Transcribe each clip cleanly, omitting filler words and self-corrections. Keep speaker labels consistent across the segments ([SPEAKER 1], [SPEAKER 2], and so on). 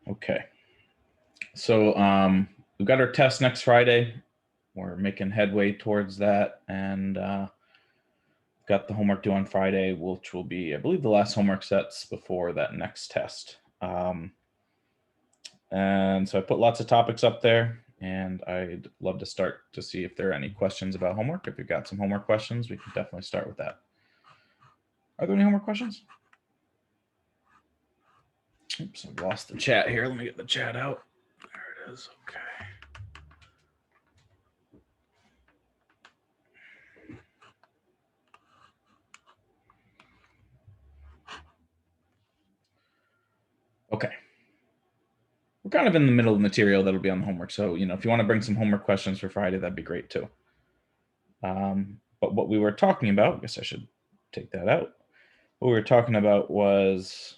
[SPEAKER 1] Okay. So we've got our test next Friday. We're making headway towards that, and got the homework due on Friday, which will be, I believe, the last homework sets before that next test. And so I put lots of topics up there, and I'd love to start to see if there are any questions about homework. If you've got some homework questions, we can definitely start with that. Are there any homework questions? Oops, I lost the chat here. Let me get the chat out. There it is. Okay. Okay. We're kind of in the middle of the material that'll be on the homework. So, if you want to bring some homework questions for Friday, that'd be great too. But what we were talking about, I guess I should take that out. What we were talking about was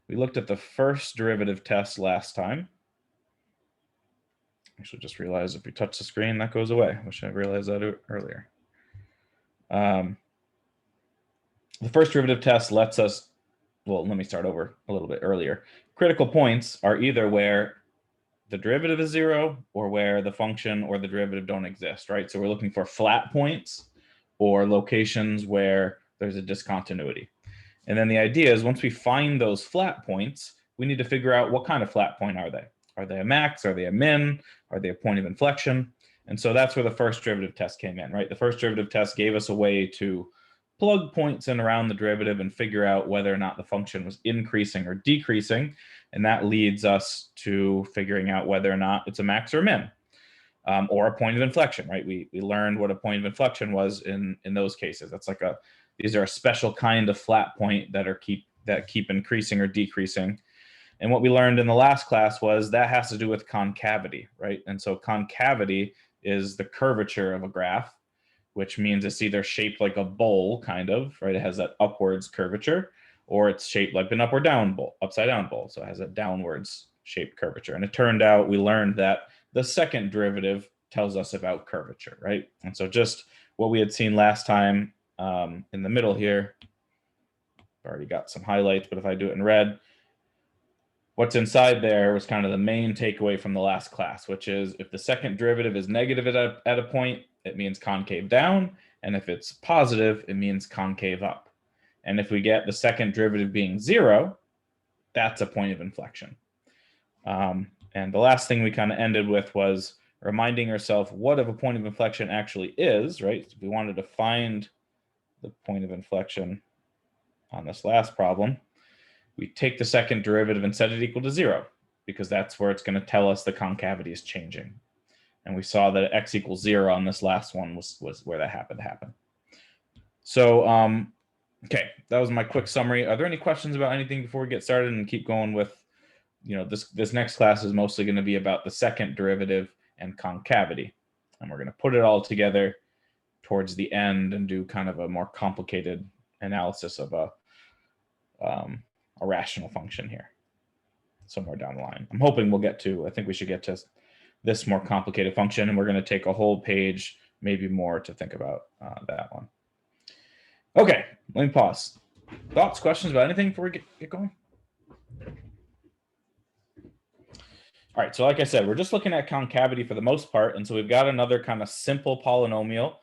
[SPEAKER 1] we looked at the first derivative test last time. Actually, just realized if we touch the screen, that goes away. I wish I realized that earlier. The first derivative test lets us, well, let me start over a little bit earlier. Critical points are either where the derivative is 0 or where the function or the derivative don't exist, right? So we're looking for flat points or locations where there's a discontinuity. And then the idea is once we find those flat points, we need to figure out what kind of flat point are they. Are they a max? Are they a min? Are they a point of inflection? And so that's where the first derivative test came in, right? The first derivative test gave us a way to plug points in around the derivative and figure out whether or not the function was increasing or decreasing. And that leads us to figuring out whether or not it's a max or a min, or a point of inflection, right? We learned what a point of inflection was in those cases. That's like these are a special kind of flat point that keep increasing or decreasing. And what we learned in the last class was that has to do with concavity, right? And so concavity is the curvature of a graph, which means it's either shaped like a bowl, kind of, right? It has that upwards curvature, or it's shaped like an up or down bowl, upside down bowl. So it has a downwards shaped curvature. And it turned out we learned that the second derivative tells us about curvature, right? And so just what we had seen last time in the middle here, I've already got some highlights, but if I do it in red, what's inside there was kind of the main takeaway from the last class, which is if the second derivative is negative at a point, it means concave down. And if it's positive, it means concave up. And if we get the second derivative being 0, that's a point of inflection. And the last thing we kind of ended with was reminding ourselves what a point of inflection actually is, right? So we wanted to find the point of inflection on this last problem. We take the second derivative and set it equal to 0, because that's where it's going to tell us the concavity is changing. And we saw that x equals 0 on this last one was where that happened to happen. So, okay, that was my quick summary. Are there any questions about anything before we get started and keep going with, this next class is mostly going to be about the second derivative and concavity. And we're going to put it all together towards the end and do kind of a more complicated analysis of a rational function here somewhere down the line. I'm hoping I think we should get to this more complicated function, and we're going to take a whole page, maybe more, to think about that one. Okay, let me pause. Thoughts, questions about anything before we get going? All right, so like I said, we're just looking at concavity for the most part, and so we've got another kind of simple polynomial.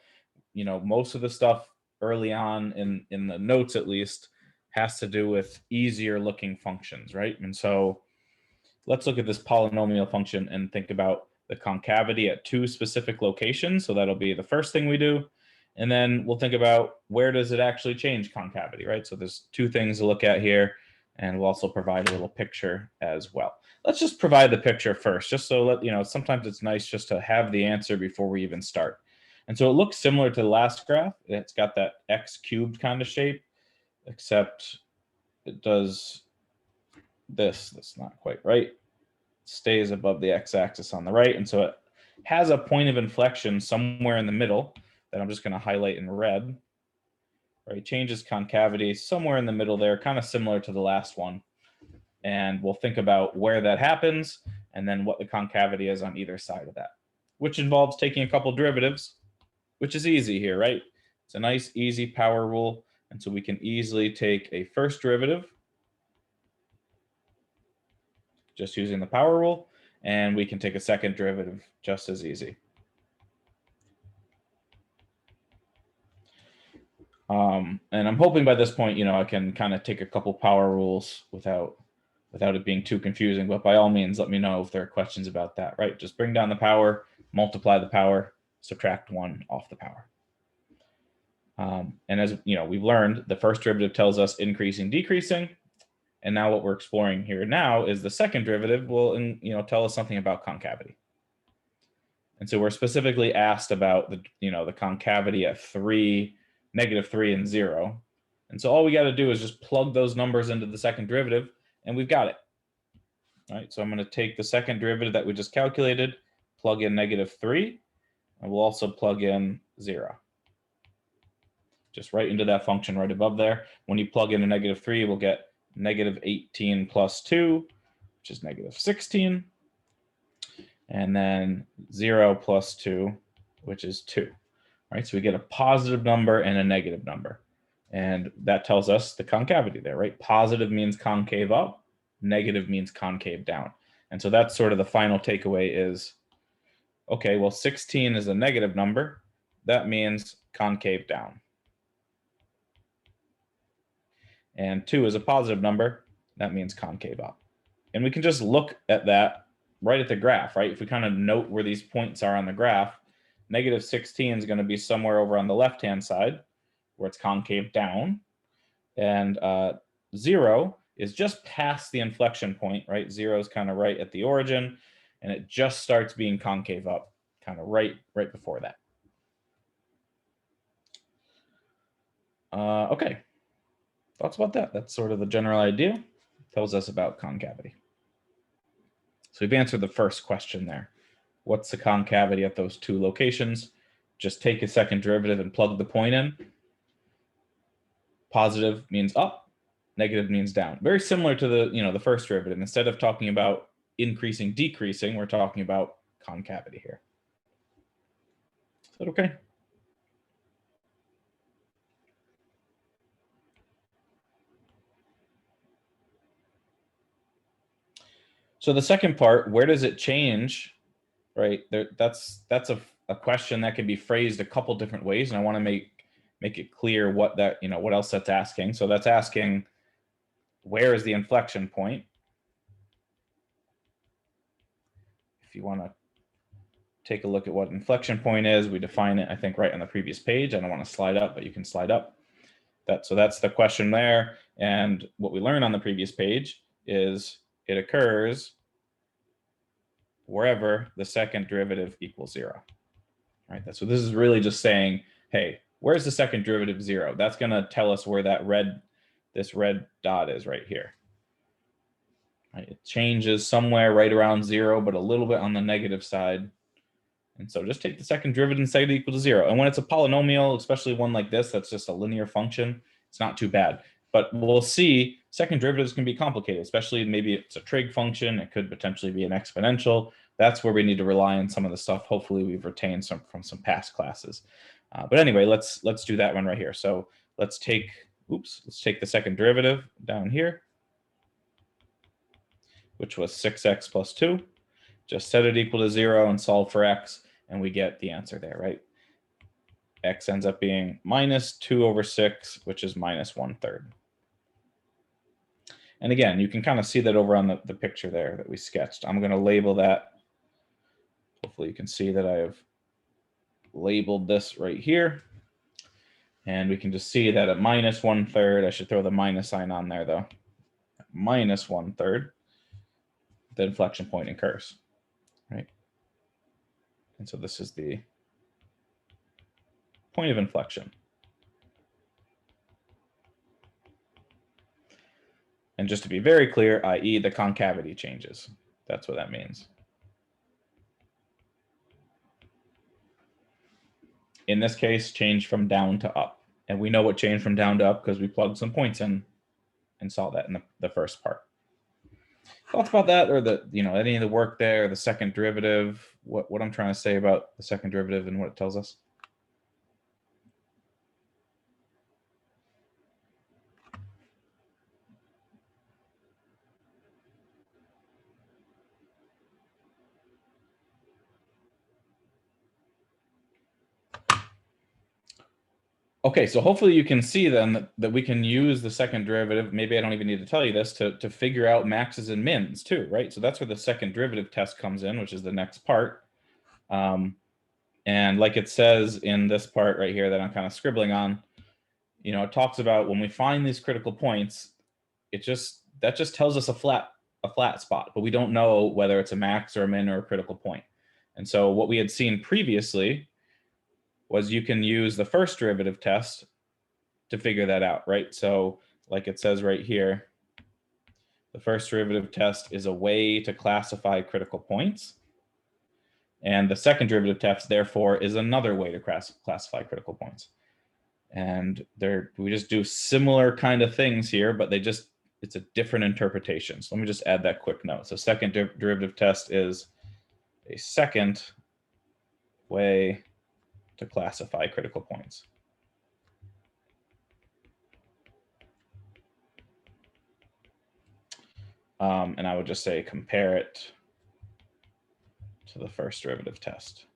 [SPEAKER 1] Most of the stuff early on in the notes, at least, has to do with easier looking functions, right? And so let's look at this polynomial function and think about the concavity at 2 specific locations. So that'll be the first thing we do. And then we'll think about where does it actually change concavity, right? So there's 2 things to look at here, and we'll also provide a little picture as well. Let's just provide the picture first, just so sometimes it's nice just to have the answer before we even start. And so it looks similar to the last graph. It's got that x cubed kind of shape, except it does this. That's not quite right. It stays above the x-axis on the right. And so it has a point of inflection somewhere in the middle that I'm just going to highlight in red. Right, changes concavity somewhere in the middle there, kind of similar to the last one. And we'll think about where that happens and then what the concavity is on either side of that, which involves taking a couple derivatives, which is easy here, right? It's a nice, easy power rule. And so we can easily take a first derivative just using the power rule, and we can take a second derivative just as easy. And I'm hoping by this point, I can kind of take a couple power rules without it being too confusing. But by all means, let me know if there are questions about that, right? Just bring down the power, multiply the power, subtract 1 off the power. And as we've learned, the first derivative tells us increasing, decreasing. And now what we're exploring here now is the second derivative will tell us something about concavity. And so we're specifically asked about the concavity at 3, -3, and 0. And so all we got to do is just plug those numbers into the second derivative, and we've got it. All right, so I'm going to take the second derivative that we just calculated, plug in -3, and we'll also plug in 0. Just right into that function right above there. When you plug in a -3, we'll get -18 plus 2, which is -16. And then 0 plus 2, which is 2. Right, so we get a positive number and a negative number. And that tells us the concavity there, right? Positive means concave up, negative means concave down. And so that's sort of the final takeaway is, okay, well, 16 is a negative number. That means concave down. And 2 is a positive number. That means concave up. And we can just look at that right at the graph, right? If we kind of note where these points are on the graph, -16 is going to be somewhere over on the left-hand side where it's concave down. And 0 is just past the inflection point, right? 0 is kind of right at the origin, and it just starts being concave up kind of right before that. Okay, thoughts about that? That's sort of the general idea. Tells us about concavity. So we've answered the first question there. What's the concavity at those two locations? Just take a second derivative and plug the point in. Positive means up, negative means down. Very similar to the first derivative. Instead of talking about increasing, decreasing, we're talking about concavity here. Is that okay? So the second part, where does it change? Right there, that's a question that can be phrased a couple different ways, and I want to make it clear what that what else that's asking. So that's asking, where is the inflection point? If you want to take a look at what inflection point is, we define it, I think, right on the previous page. I don't want to slide up, but you can slide up. So that's the question there. And what we learned on the previous page is it occurs wherever the second derivative equals 0. Right. So this is really just saying, hey, where's the second derivative 0? That's going to tell us where this red dot is right here. Right? It changes somewhere right around 0, but a little bit on the negative side. And so just take the second derivative and set it equal to 0. And when it's a polynomial, especially one like this, that's just a linear function, it's not too bad. But we'll see second derivatives can be complicated, especially maybe it's a trig function. It could potentially be an exponential. That's where we need to rely on some of the stuff. Hopefully we've retained some from some past classes. But anyway, let's do that one right here. So let's take the second derivative down here, which was 6x plus 2. Just set it equal to 0 and solve for x, and we get the answer there, right? X ends up being -2/6, which is -1/3. And again, you can kind of see that over on the picture there that we sketched. I'm going to label that. Hopefully you can see that I have labeled this right here. And we can just see that at -1/3, I should throw the minus sign on there though, -1/3, the inflection point occurs, right? And so this is the point of inflection. And just to be very clear, i.e. the concavity changes. That's what that means. In this case, change from down to up. And we know what changed from down to up because we plugged some points in and saw that in the first part. Thoughts about that, or any of the work there, the second derivative, what I'm trying to say about the second derivative and what it tells us? Okay, so hopefully you can see then that we can use the second derivative. Maybe I don't even need to tell you this to figure out maxes and mins too, right? So that's where the second derivative test comes in, which is the next part. And like it says in this part right here that I'm kind of scribbling on, you know, it talks about when we find these critical points, that just tells us a flat spot, but we don't know whether it's a max or a min or a critical point. And so what we had seen previously was you can use the first derivative test to figure that out, right? So like it says right here, the first derivative test is a way to classify critical points. And the second derivative test, therefore, is another way to classify critical points. And we just do similar kind of things here, but it's a different interpretation. So let me just add that quick note. So second derivative test is a second way to classify critical points. And I would just say compare it to the first derivative test.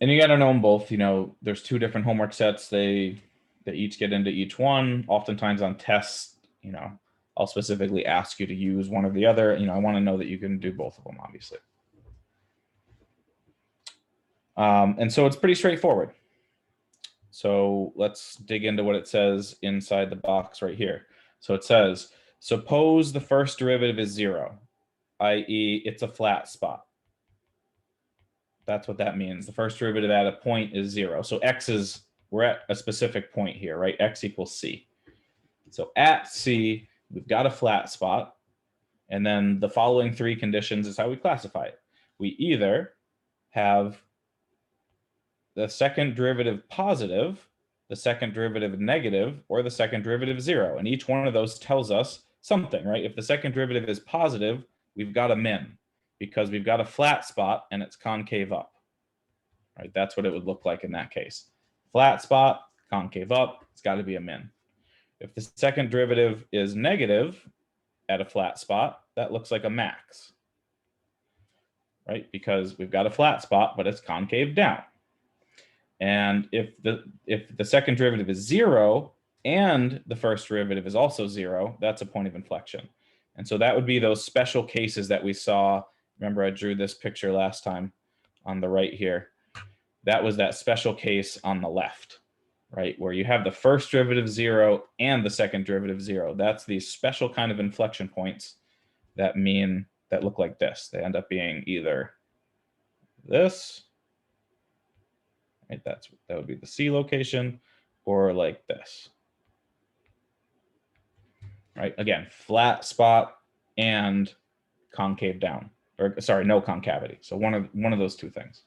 [SPEAKER 1] And you got to know them both. You know, there's two different homework sets. They each get into each one. Oftentimes on tests, you know, I'll specifically ask you to use one or the other. You know, I want to know that you can do both of them, obviously. And so it's pretty straightforward. So let's dig into what it says inside the box right here. So it says, suppose the first derivative is 0, i.e. it's a flat spot. That's what that means. The first derivative at a point is 0. So we're at a specific point here, right? X equals C. So at C, we've got a flat spot. And then the following three conditions is how we classify it. We either have the second derivative positive, the second derivative negative, or the second derivative 0. And each one of those tells us something, right? If the second derivative is positive, we've got a min because we've got a flat spot and it's concave up, right? That's what it would look like in that case. Flat spot, concave up, it's got to be a min. If the second derivative is negative at a flat spot, that looks like a max, right? Because we've got a flat spot, but it's concave down. And if the second derivative is 0 and the first derivative is also 0, that's a point of inflection. And so that would be those special cases that we saw. Remember, I drew this picture last time on the right here. That was that special case on the left, right? Where you have the first derivative 0 and the second derivative 0. That's these special kind of inflection points that look like this. They end up being either this, right? That would be the C location, or like this, right? Again, flat spot and concave down, or sorry, no concavity. So one of those two things.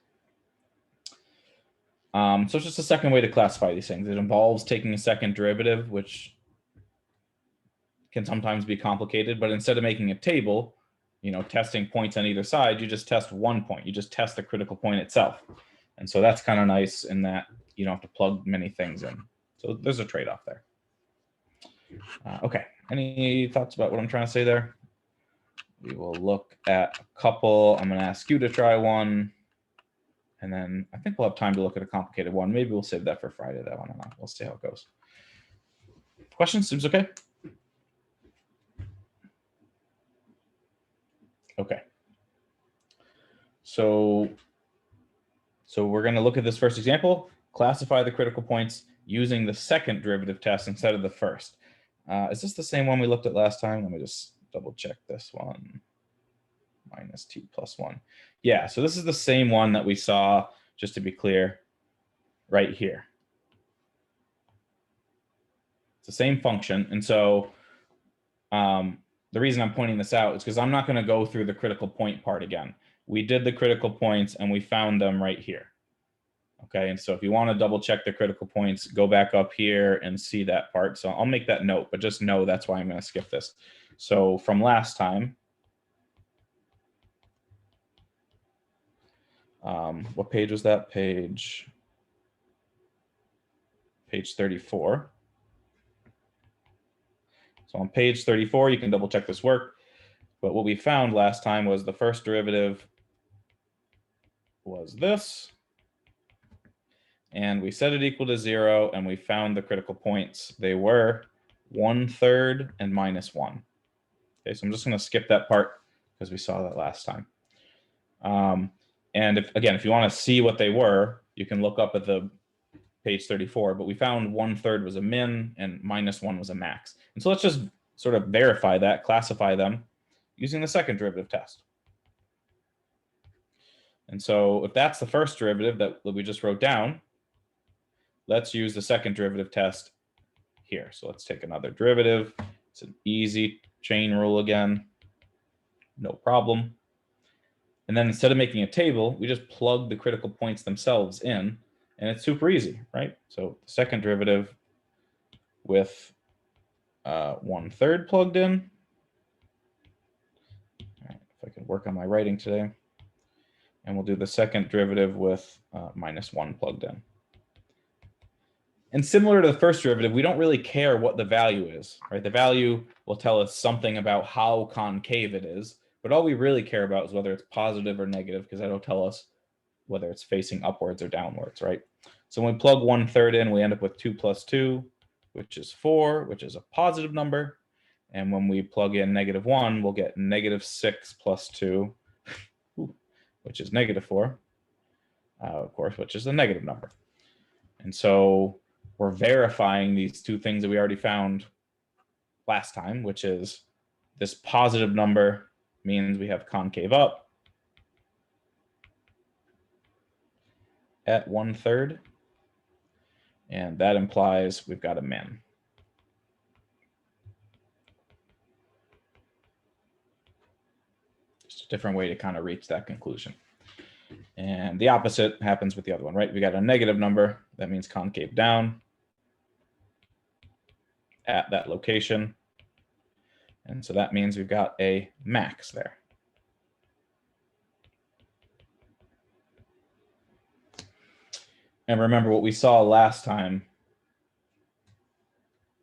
[SPEAKER 1] So it's just a second way to classify these things. It involves taking a second derivative, which can sometimes be complicated, but instead of making a table, you know, testing points on either side, you just test one point. You just test the critical point itself. And so that's kind of nice in that you don't have to plug many things in. So there's a trade-off there. Okay, any thoughts about what I'm trying to say there? We will look at a couple. I'm going to ask you to try one. And then I think we'll have time to look at a complicated one. Maybe we'll save that for Friday, that one. We'll see how it goes. Questions? Seems okay? Okay. So we're going to look at this first example, classify the critical points using the second derivative test instead of the first. Is this the same one we looked at last time? Let me just double check this one. Minus t plus 1. Yeah, so this is the same one that we saw, just to be clear, right here. It's the same function. And so the reason I'm pointing this out is because I'm not going to go through the critical point part again. We did the critical points and we found them right here. Okay, and so if you want to double check the critical points, go back up here and see that part. So I'll make that note, but just know that's why I'm going to skip this. So from last time, what page was that? Page 34. So on page 34, you can double check this work. But what we found last time was the first derivative was this. And we set it equal to 0, and we found the critical points. They were 1/3 and -1. Okay, so I'm just going to skip that part because we saw that last time. And if you want to see what they were, you can look up at the page 34, but we found 1/3 was a min and -1 was a max. And so let's just sort of verify that, classify them using the second derivative test. And so if that's the first derivative that we just wrote down, let's use the second derivative test here. So let's take another derivative. It's an easy chain rule again, no problem. And then instead of making a table, we just plug the critical points themselves in, and it's super easy, right? So the second derivative with 1/3 plugged in. All right, if I can work on my writing today. And we'll do the second derivative with -1 plugged in. And similar to the first derivative, we don't really care what the value is, right? The value will tell us something about how concave it is, but all we really care about is whether it's positive or negative, because that'll tell us whether it's facing upwards or downwards, right? So when we plug 1/3 in, we end up with 2 + 2, which is 4, which is a positive number. And when we plug in -1, we'll get -6 + 2, which is -4, of course, which is a negative number. And so we're verifying these two things that we already found last time, which is this positive number means we have concave up at 1/3, and that implies we've got a min. Just a different way to kind of reach that conclusion. And the opposite happens with the other one, right? We got a negative number, that means concave down at that location. And so that means we've got a max there. And remember what we saw last time.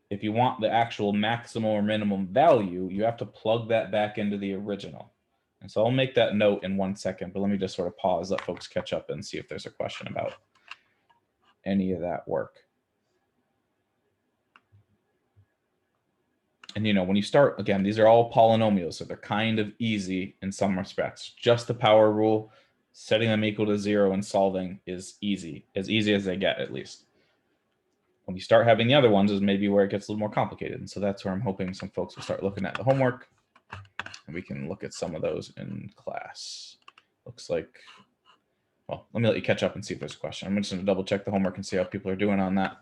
[SPEAKER 1] If you want the actual maximum or minimum value, you have to plug that back into the original. And so I'll make that note in 1 second, but let me just sort of pause, let folks catch up and see if there's a question about any of that work. And when you start, again, these are all polynomials, so they're kind of easy in some respects. Just the power rule, setting them equal to 0 and solving is easy as they get, at least. When you start having the other ones is maybe where it gets a little more complicated. And so that's where I'm hoping some folks will start looking at the homework, and we can look at some of those in class. Looks like, well, let me let you catch up and see if there's a question. I'm just going to double check the homework and see how people are doing on that.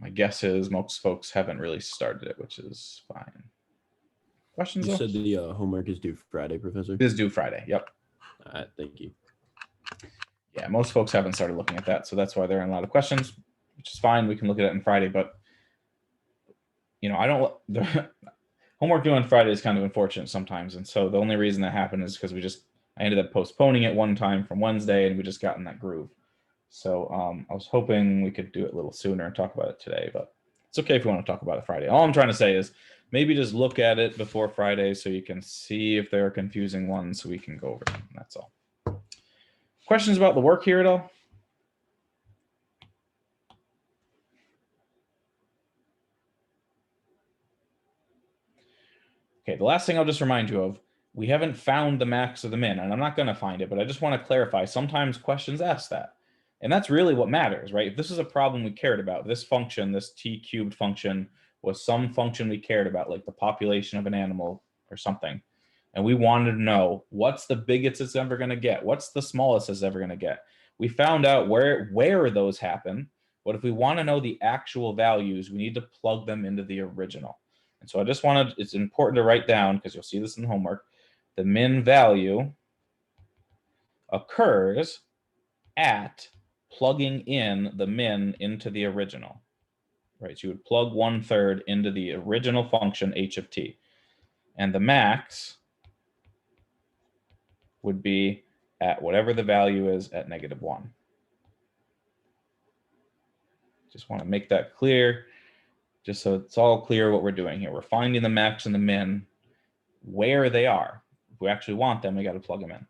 [SPEAKER 1] My guess is most folks haven't really started it, which is fine. Questions?
[SPEAKER 2] You said the homework is due Friday, Professor?
[SPEAKER 1] It is due Friday, yep.
[SPEAKER 2] Thank you.
[SPEAKER 1] Yeah, most folks haven't started looking at that, so that's why there are a lot of questions, which is fine. We can look at it on Friday, but the homework due on Friday is kind of unfortunate sometimes, and so the only reason that happened is because I ended up postponing it one time from Wednesday, and we just got in that groove. So I was hoping we could do it a little sooner and talk about it today, but it's okay if you want to talk about it Friday. All I'm trying to say is maybe just look at it before Friday so you can see if there are confusing ones so we can go over them. That's all. Questions about the work here at all? Okay, the last thing I'll just remind you of, we haven't found the max or the min, and I'm not going to find it, but I just want to clarify. Sometimes questions ask that. And that's really what matters, right? If this is a problem we cared about, this function, this t³ function was some function we cared about, like the population of an animal or something. And we wanted to know what's the biggest it's ever going to get? What's the smallest it's ever going to get? We found out where those happen. But if we want to know the actual values, we need to plug them into the original. And so I just wanted, it's important to write down, because you'll see this in the homework, the min value occurs at plugging in the min into the original, right? So you would plug 1/3 into the original function h of t. And the max would be at whatever the value is at -1. Just want to make that clear, just so it's all clear what we're doing here. We're finding the max and the min where they are. If we actually want them, we got to plug them in.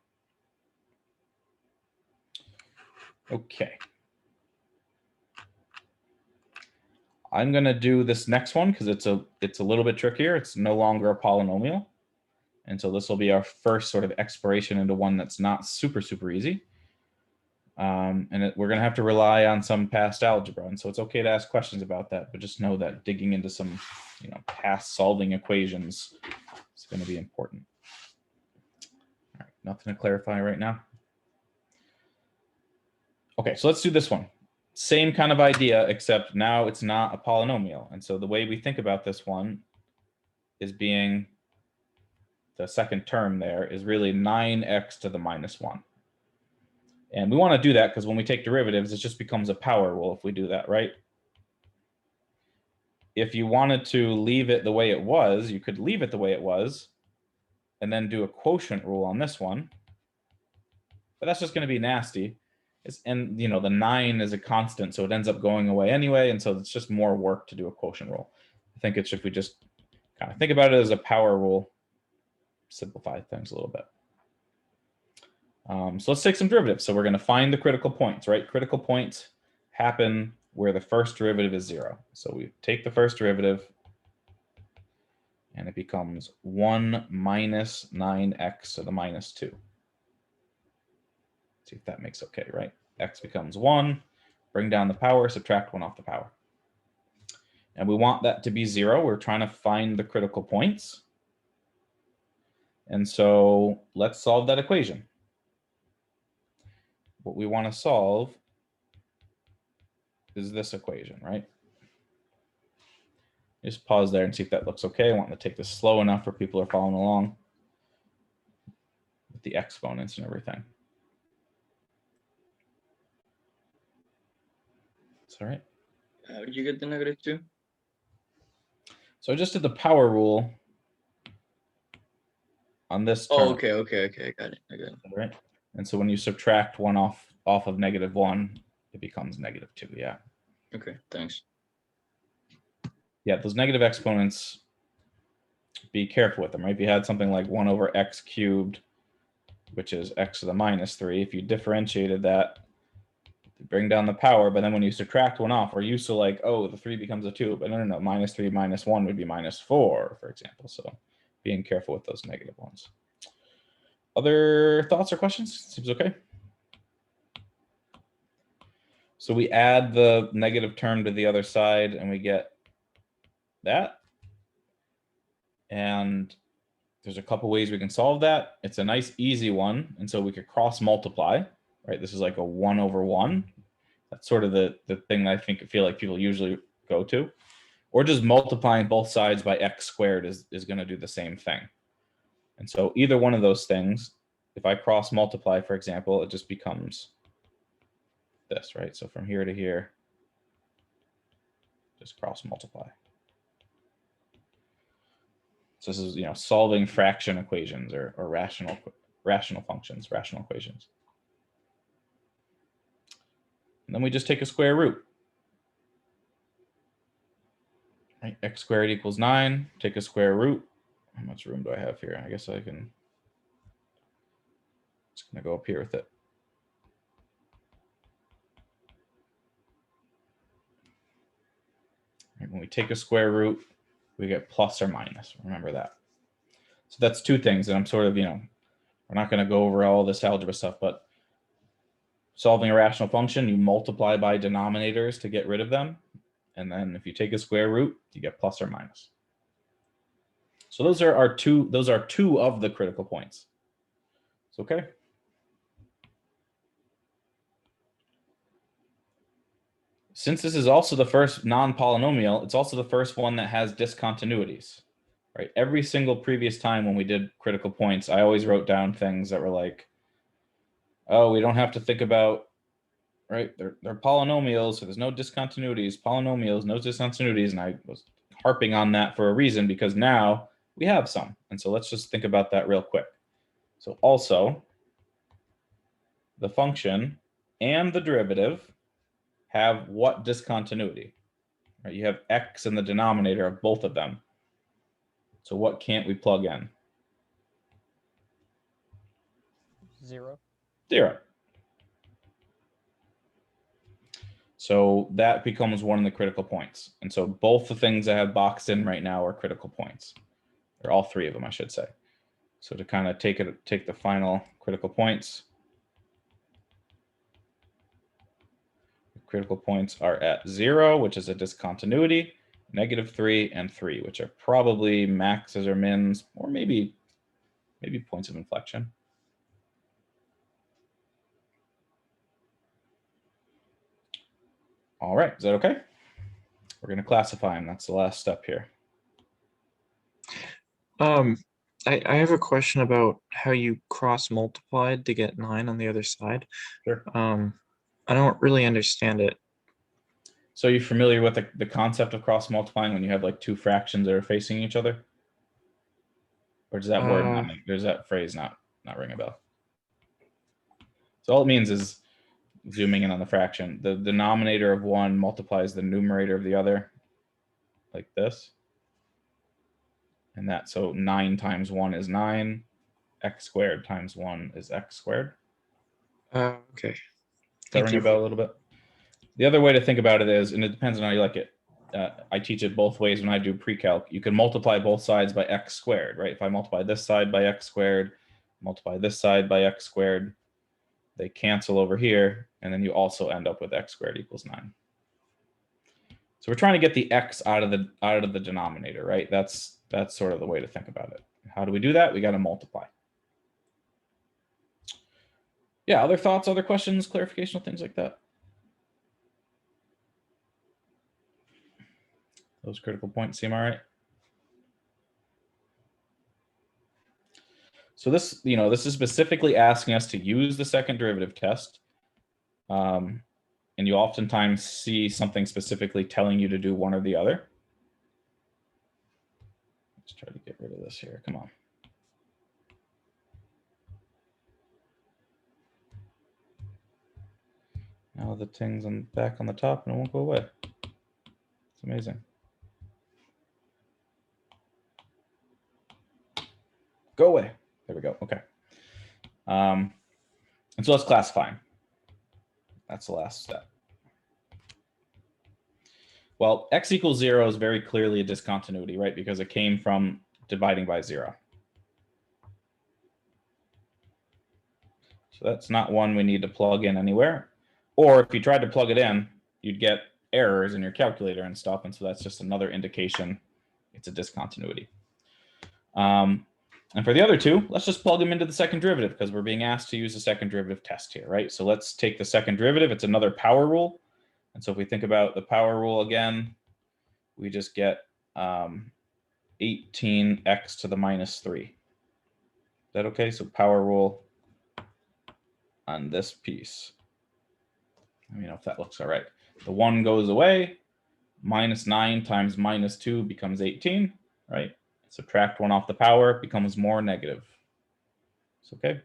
[SPEAKER 1] Okay. I'm going to do this next one because it's a little bit trickier. It's no longer a polynomial. And so this will be our first sort of exploration into one that's not super, super easy. We're going to have to rely on some past algebra. And so it's okay to ask questions about that, but just know that digging into some, past solving equations is going to be important. All right, nothing to clarify right now. Okay, so let's do this one. Same kind of idea, except now it's not a polynomial. And so the way we think about this one is being the second term there is really 9x to the minus 1. And we want to do that because when we take derivatives, it just becomes a power rule if we do that, right? If you wanted to leave it the way it was, you could leave it the way it was and then do a quotient rule on this one. But that's just going to be nasty. And the 9 is a constant, so it ends up going away anyway. And so it's just more work to do a quotient rule. I think it's if we just kind of think about it as a power rule, simplify things a little bit. So let's take some derivatives. So we're going to find the critical points, right? Critical points happen where the first derivative is 0. So we take the first derivative and it becomes 1 minus 9x to the minus 2. See if that makes okay, right? X becomes 1, bring down the power, subtract 1 off the power. And we want that to be 0. We're trying to find the critical points. And so let's solve that equation. What we want to solve is this equation, right? Just pause there and see if that looks okay. I want to take this slow enough for people who are following along with the exponents and everything. It's all right.
[SPEAKER 3] How did you get the -2?
[SPEAKER 1] So I just did the power rule on this term.
[SPEAKER 3] Oh, okay. I got it.
[SPEAKER 1] All right. And so when you subtract 1 off of -1, it becomes -2. Yeah.
[SPEAKER 3] Okay, thanks.
[SPEAKER 1] Yeah, those negative exponents, be careful with them, right? If you had something like 1 over x cubed, which is x to the minus 3, if you differentiated that, bring down the power, but then when you subtract 1 off, we're used to like, oh, the 3 becomes a 2, but no, -3 minus 1 would be -4, for example. So being careful with those negative ones. Other thoughts or questions? Seems okay. So we add the negative term to the other side and we get that. And there's a couple ways we can solve that. It's a nice easy one. And so we could cross multiply, right? This is like a 1 over 1. That's sort of the thing that I feel like people usually go to. Or just multiplying both sides by x squared is going to do the same thing. And so either one of those things, if I cross multiply, for example, it just becomes this, right? So from here to here, just cross multiply. So this is, solving fraction equations or rational functions, rational equations. And then we just take a square root. Right? X squared equals 9. Take a square root. How much room do I have here? I guess I can. Just going to go up here with it. Right, when we take a square root, we get plus or minus. Remember that. So that's two things. And I'm sort of, we're not going to go over all this algebra stuff, but solving a rational function, you multiply by denominators to get rid of them. And then if you take a square root, you get plus or minus. So those are two of the critical points. It's okay. Since this is also the first non-polynomial, it's also the first one that has discontinuities, right? Every single previous time when we did critical points, I always wrote down things that were like, oh, we don't have to think about, right? They're polynomials, so there's no discontinuities, polynomials, no discontinuities. And I was harping on that for a reason, because now we have some. And so let's just think about that real quick. So also, the function and the derivative have what discontinuity? Right? You have x in the denominator of both of them. So what can't we plug in?
[SPEAKER 4] 0.
[SPEAKER 1] 0. So that becomes one of the critical points. And so both the things I have boxed in right now are critical points, or all three of them, I should say. So to kind of take the final critical points. The critical points are at 0, which is a discontinuity, -3, and 3, which are probably maxes or mins, or maybe points of inflection. All right, is that okay? We're going to classify them. That's the last step here.
[SPEAKER 4] I have a question about how you cross multiplied to get 9 on the other side.
[SPEAKER 1] Sure.
[SPEAKER 4] I don't really understand it.
[SPEAKER 1] So you're familiar with the concept of cross multiplying when you have like two fractions that are facing each other? Or does that word not make, does that phrase not ring a bell? So all it means is, zooming in on the fraction, the denominator of one multiplies the numerator of the other, like this. And that, so 9 times 1 is 9, x squared times 1 is x squared.
[SPEAKER 4] Okay.
[SPEAKER 1] Does that
[SPEAKER 4] Thank
[SPEAKER 1] ring
[SPEAKER 4] you.
[SPEAKER 1] a bell a little bit? The other way to think about it is, and it depends on how you like it, I teach it both ways when I do pre-calc. You can multiply both sides by x squared, right? If I multiply this side by x squared, multiply this side by x squared, they cancel over here, and then you also end up with x squared equals 9. So we're trying to get the x out of the denominator, right? That's sort of the way to think about it. How do we do that? We got to multiply. Yeah, other thoughts, other questions, clarificational things like that? Those critical points seem all right. So this, this is specifically asking us to use the second derivative test. And you oftentimes see something specifically telling you to do one or the other. Let's try to get rid of this here. Come on. Now the thing's back on the top and it won't go away. It's amazing. Go away. There we go. Okay. And so let's classify them. That's the last step. Well, x equals 0 is very clearly a discontinuity, right? Because it came from dividing by 0. So that's not one we need to plug in anywhere. Or if you tried to plug it in, you'd get errors in your calculator and stuff. And so that's just another indication it's a discontinuity. And for the other two, let's just plug them into the second derivative because we're being asked to use the second derivative test here, right? So let's take the second derivative. It's another power rule. And so if we think about the power rule again, we just get 18x to the minus 3. Is that okay? So power rule on this piece. Let me know if that looks all right. The 1 goes away. Minus 9 times minus 2 becomes 18, right? Subtract 1 off the power, it becomes more negative. It's okay.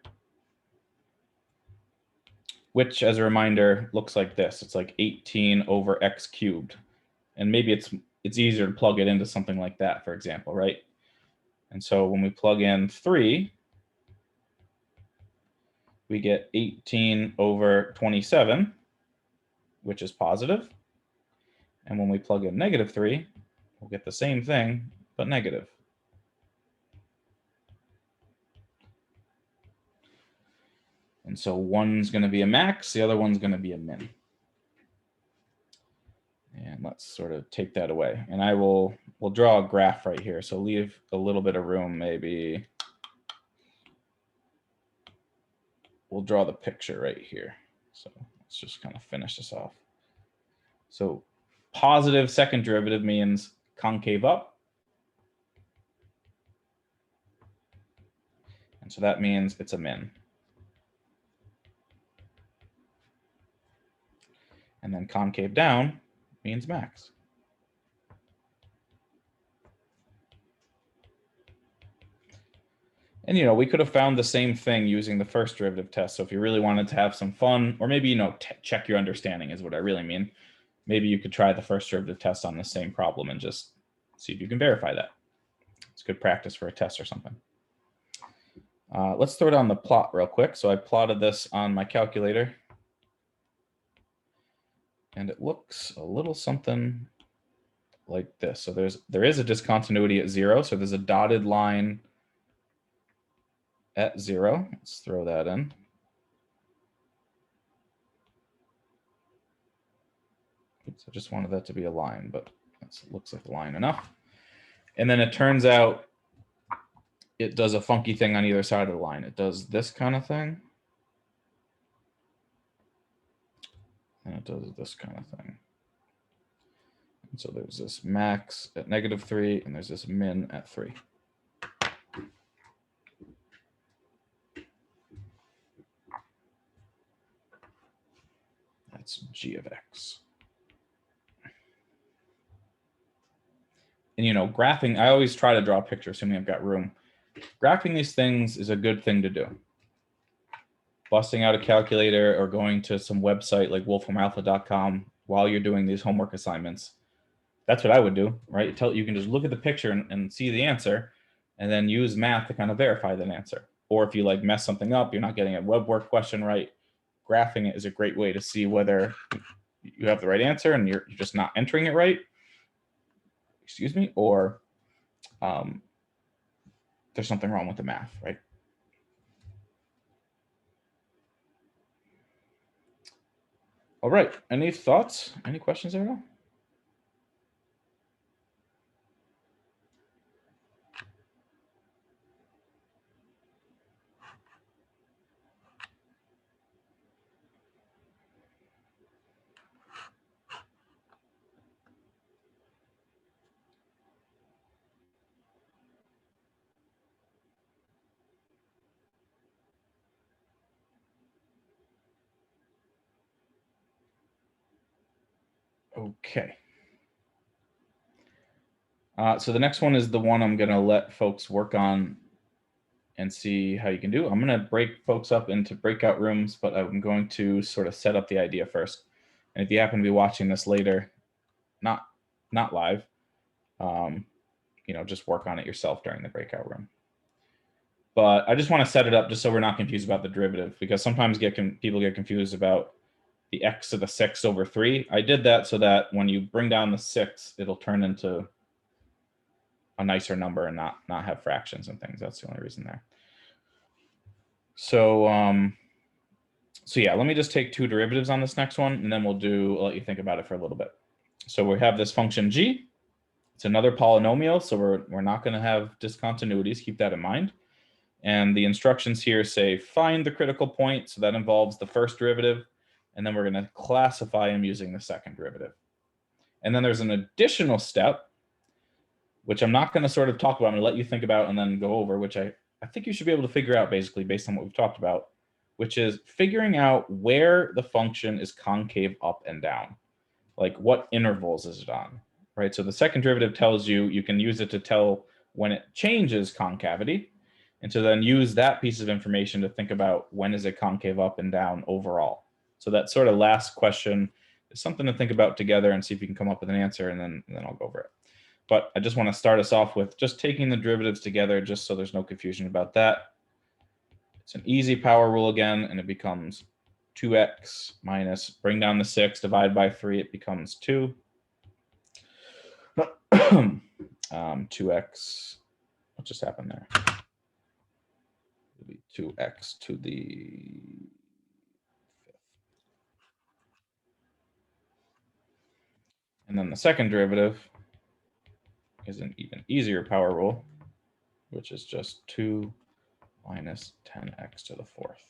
[SPEAKER 1] Which, as a reminder, looks like this. It's like 18 over x cubed. And maybe it's easier to plug it into something like that, for example, right? And so when we plug in 3, we get 18 over 27, which is positive. And when we plug in -3, we'll get the same thing, but negative. And so one's going to be a max, the other one's going to be a min. And let's sort of take that away. And we'll draw a graph right here. So leave a little bit of room, maybe. We'll draw the picture right here. So let's just kind of finish this off. So positive second derivative means concave up. And so that means it's a min. And then concave down means max. And, we could have found the same thing using the first derivative test. So if you really wanted to have some fun, or maybe, check your understanding is what I really mean. Maybe you could try the first derivative test on the same problem and just see if you can verify that. It's good practice for a test or something. Let's throw it on the plot real quick. So I plotted this on my calculator. And it looks a little something like this. So there is a discontinuity at 0. So there's a dotted line at 0. Let's throw that in. Oops, I just wanted that to be a line, but that looks like a line enough. And then it turns out it does a funky thing on either side of the line. It does this kind of thing. And it does this kind of thing. And so there's this max at -3, and there's this min at 3. That's g of x. And, you know, graphing, I always try to draw a picture, assuming I've got room. Graphing these things is a good thing to do. Busting out a calculator or going to some website like wolframalpha.com while you're doing these homework assignments. That's what I would do, right? You can just look at the picture and see the answer, and then use math to kind of verify that answer. Or if you like mess something up, you're not getting a web work question right, graphing it is a great way to see whether you have the right answer and you're just not entering it right. Excuse me, or there's something wrong with the math, right? All right, any thoughts? Any questions at all? Okay. So the next one is the one I'm going to let folks work on and see how you can do. I'm going to break folks up into breakout rooms, but I'm going to sort of set up the idea first. And if you happen to be watching this later, not live, you know, just work on it yourself during the breakout room. But I just want to set it up just so we're not confused about the derivative, because sometimes people get confused about the x to the 6 over 3. I did that so that when you bring down the 6, it'll turn into a nicer number and not have fractions and things. That's the only reason there. So so yeah, let me just take 2 derivatives on this next one, and then I'll let you think about it for a little bit. So we have this function g. It's another polynomial, so we're not going to have discontinuities. Keep that in mind. And the instructions here say find the critical point. So that involves the first derivative. And then we're going to classify them using the second derivative. And then there's an additional step, which I'm not going to sort of talk about. I'm going to let you think about and then go over, which I think you should be able to figure out basically based on what we've talked about, which is figuring out where the function is concave up and down. Like what intervals is it on, right? So the second derivative tells you can use it to tell when it changes concavity. And so then use that piece of information to think about when is it concave up and down overall. So that sort of last question is something to think about together and see if you can come up with an answer, and then I'll go over it. But I just want to start us off with just taking the derivatives together just so there's no confusion about that. It's an easy power rule again, and it becomes 2x minus, bring down the 6, divide by 3, it becomes 2. 2x, what just happened there? It'll be 2x to the 5th. And then the second derivative is an even easier power rule, which is just 2 minus 10x to the 4th.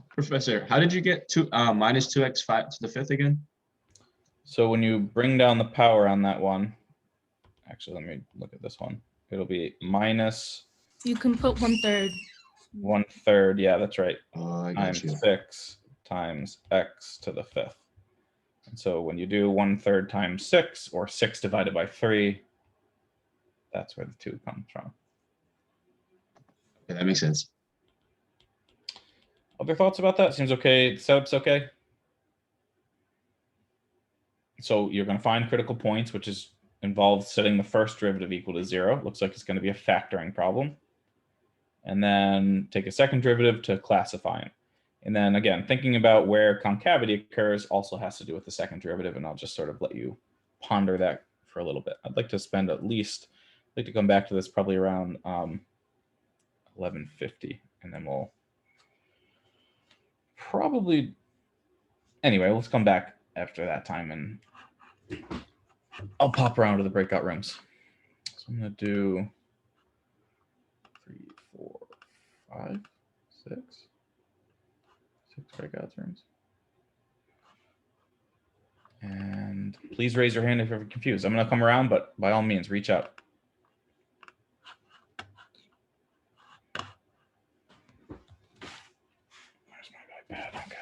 [SPEAKER 5] Professor, how did you get to minus 2x to the 5th again?
[SPEAKER 1] So when you bring down the power on that one, actually, let me look at this one. It'll be minus.
[SPEAKER 6] You can put 1/3.
[SPEAKER 1] 1/3, yeah, that's right.
[SPEAKER 5] I got
[SPEAKER 1] Times
[SPEAKER 5] you.
[SPEAKER 1] 6 times x to the 5th. And so when you do 1/3 times 6, or 6 divided by 3, that's where the 2 comes from.
[SPEAKER 5] Yeah, that makes sense.
[SPEAKER 1] Other thoughts about that? Seems okay. Setup's okay. So you're going to find critical points, which involves setting the first derivative equal to 0. Looks like it's going to be a factoring problem. and then take a second derivative to classify them. And then again, thinking about where concavity occurs also has to do with the second derivative, and I'll just sort of let you ponder that for a little bit. I'd like to spend at least, I'd like to come back to this probably around 11:50, and then we'll probably, anyway, let's come back after that time and I'll pop around to the breakout rooms. So I'm gonna do 3, 4, 5, 6 breakout rooms. And please raise your hand if you're confused. I'm gonna come around, but by all means, reach out. Where's my iPad? Okay.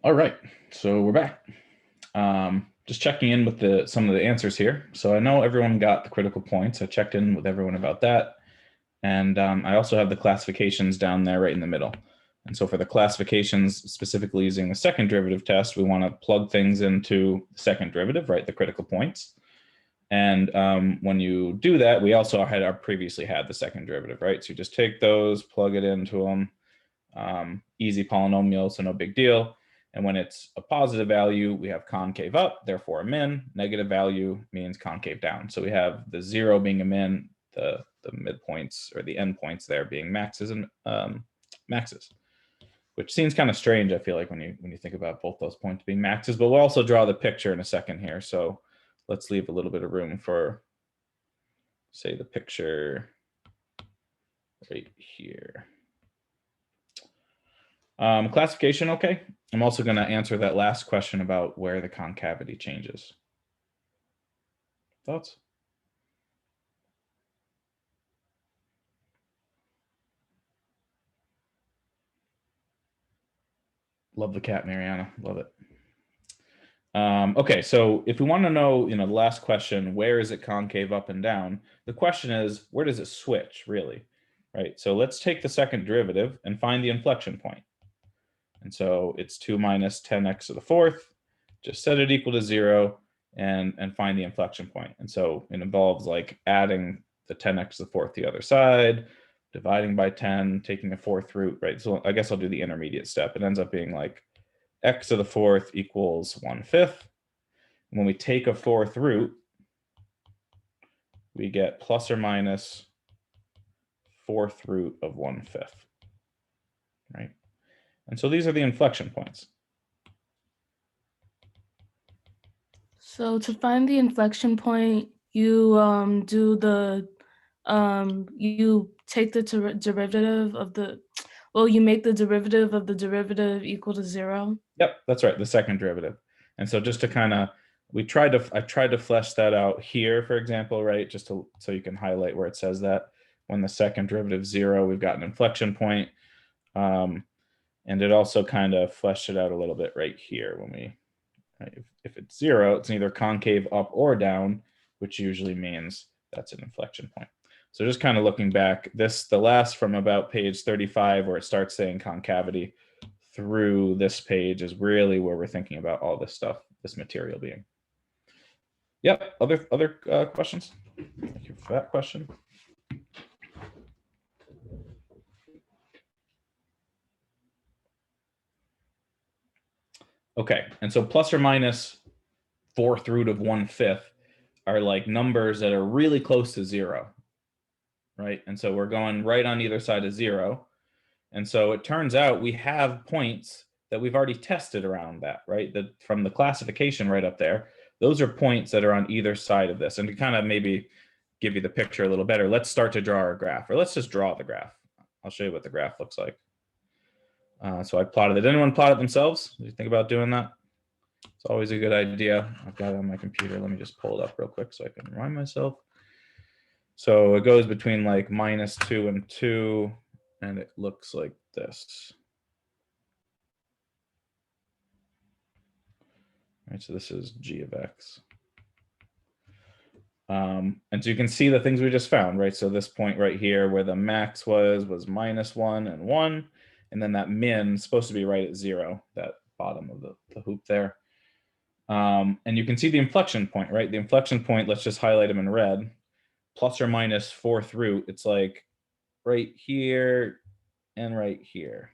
[SPEAKER 1] All right, so we're back. Just checking in with some of the answers here. So I know everyone got the critical points. I checked in with everyone about that. And I also have the classifications down there right in the middle. And so for the classifications, specifically using the second derivative test, we want to plug things into the second derivative, right, the critical points. And when you do that, we also previously had the second derivative, right? So you just take those, plug it into them. Easy polynomial, so no big deal. And when it's a positive value, we have concave up, therefore a min. Negative value means concave down. So we have the 0 being a min, the midpoints or the endpoints there being maxes and maxes, which seems kind of strange, I feel like, when you think about both those points being maxes. But we'll also draw the picture in a second here. So let's leave a little bit of room for, say, the picture right here. Classification, okay. I'm also going to answer that last question about where the concavity changes. Thoughts? Love the cat, Mariana. Love it. Okay, so if we want to know, the last question, where is it concave up and down? The question is, where does it switch, really? Right, so let's take the second derivative and find the inflection point. And so it's 2 minus 10x to the fourth. Just set it equal to 0 and find the inflection point. And so it involves like adding the 10x to the fourth to the other side, dividing by 10, taking the fourth root, right? So I guess I'll do the intermediate step. It ends up being like x to the fourth equals 1/5. When we take a fourth root, we get plus or minus fourth root of 1/5, right? And so these are the inflection points.
[SPEAKER 6] So to find the inflection point, you you take the derivative of the, you make the derivative of the derivative equal to 0.
[SPEAKER 1] Yep, that's right, the second derivative. And so just to kind of, I tried to flesh that out here, for example, right? Just so you can highlight where it says that when the second derivative is 0, we've got an inflection point. And it also kind of fleshed it out a little bit right here when we, if it's 0, it's either concave up or down, which usually means that's an inflection point. So just kind of looking back, the last from about page 35 where it starts saying concavity through this page is really where we're thinking about all this stuff, this material being. Yep, other questions? Thank you for that question. Okay, and so plus or minus fourth root of 1/5 are like numbers that are really close to 0, right? And so we're going right on either side of 0. And so it turns out we have points that we've already tested around that, right? From the classification right up there, those are points that are on either side of this. And to kind of maybe give you the picture a little better, let's start to draw our graph, or let's just draw the graph. I'll show you what the graph looks like. So I plotted it. Did anyone plot it themselves? Did you think about doing that? It's always a good idea. I've got it on my computer. Let me just pull it up real quick so I can remind myself. So it goes between like -2 and 2, and it looks like this. All right, so this is g of x. And so you can see the things we just found, right? So this point right here where the max was -1 and 1. And then that min is supposed to be right at 0, that bottom of the hoop there. And you can see the inflection point, right? The inflection point, let's just highlight them in red, plus or minus fourth root. It's like right here and right here.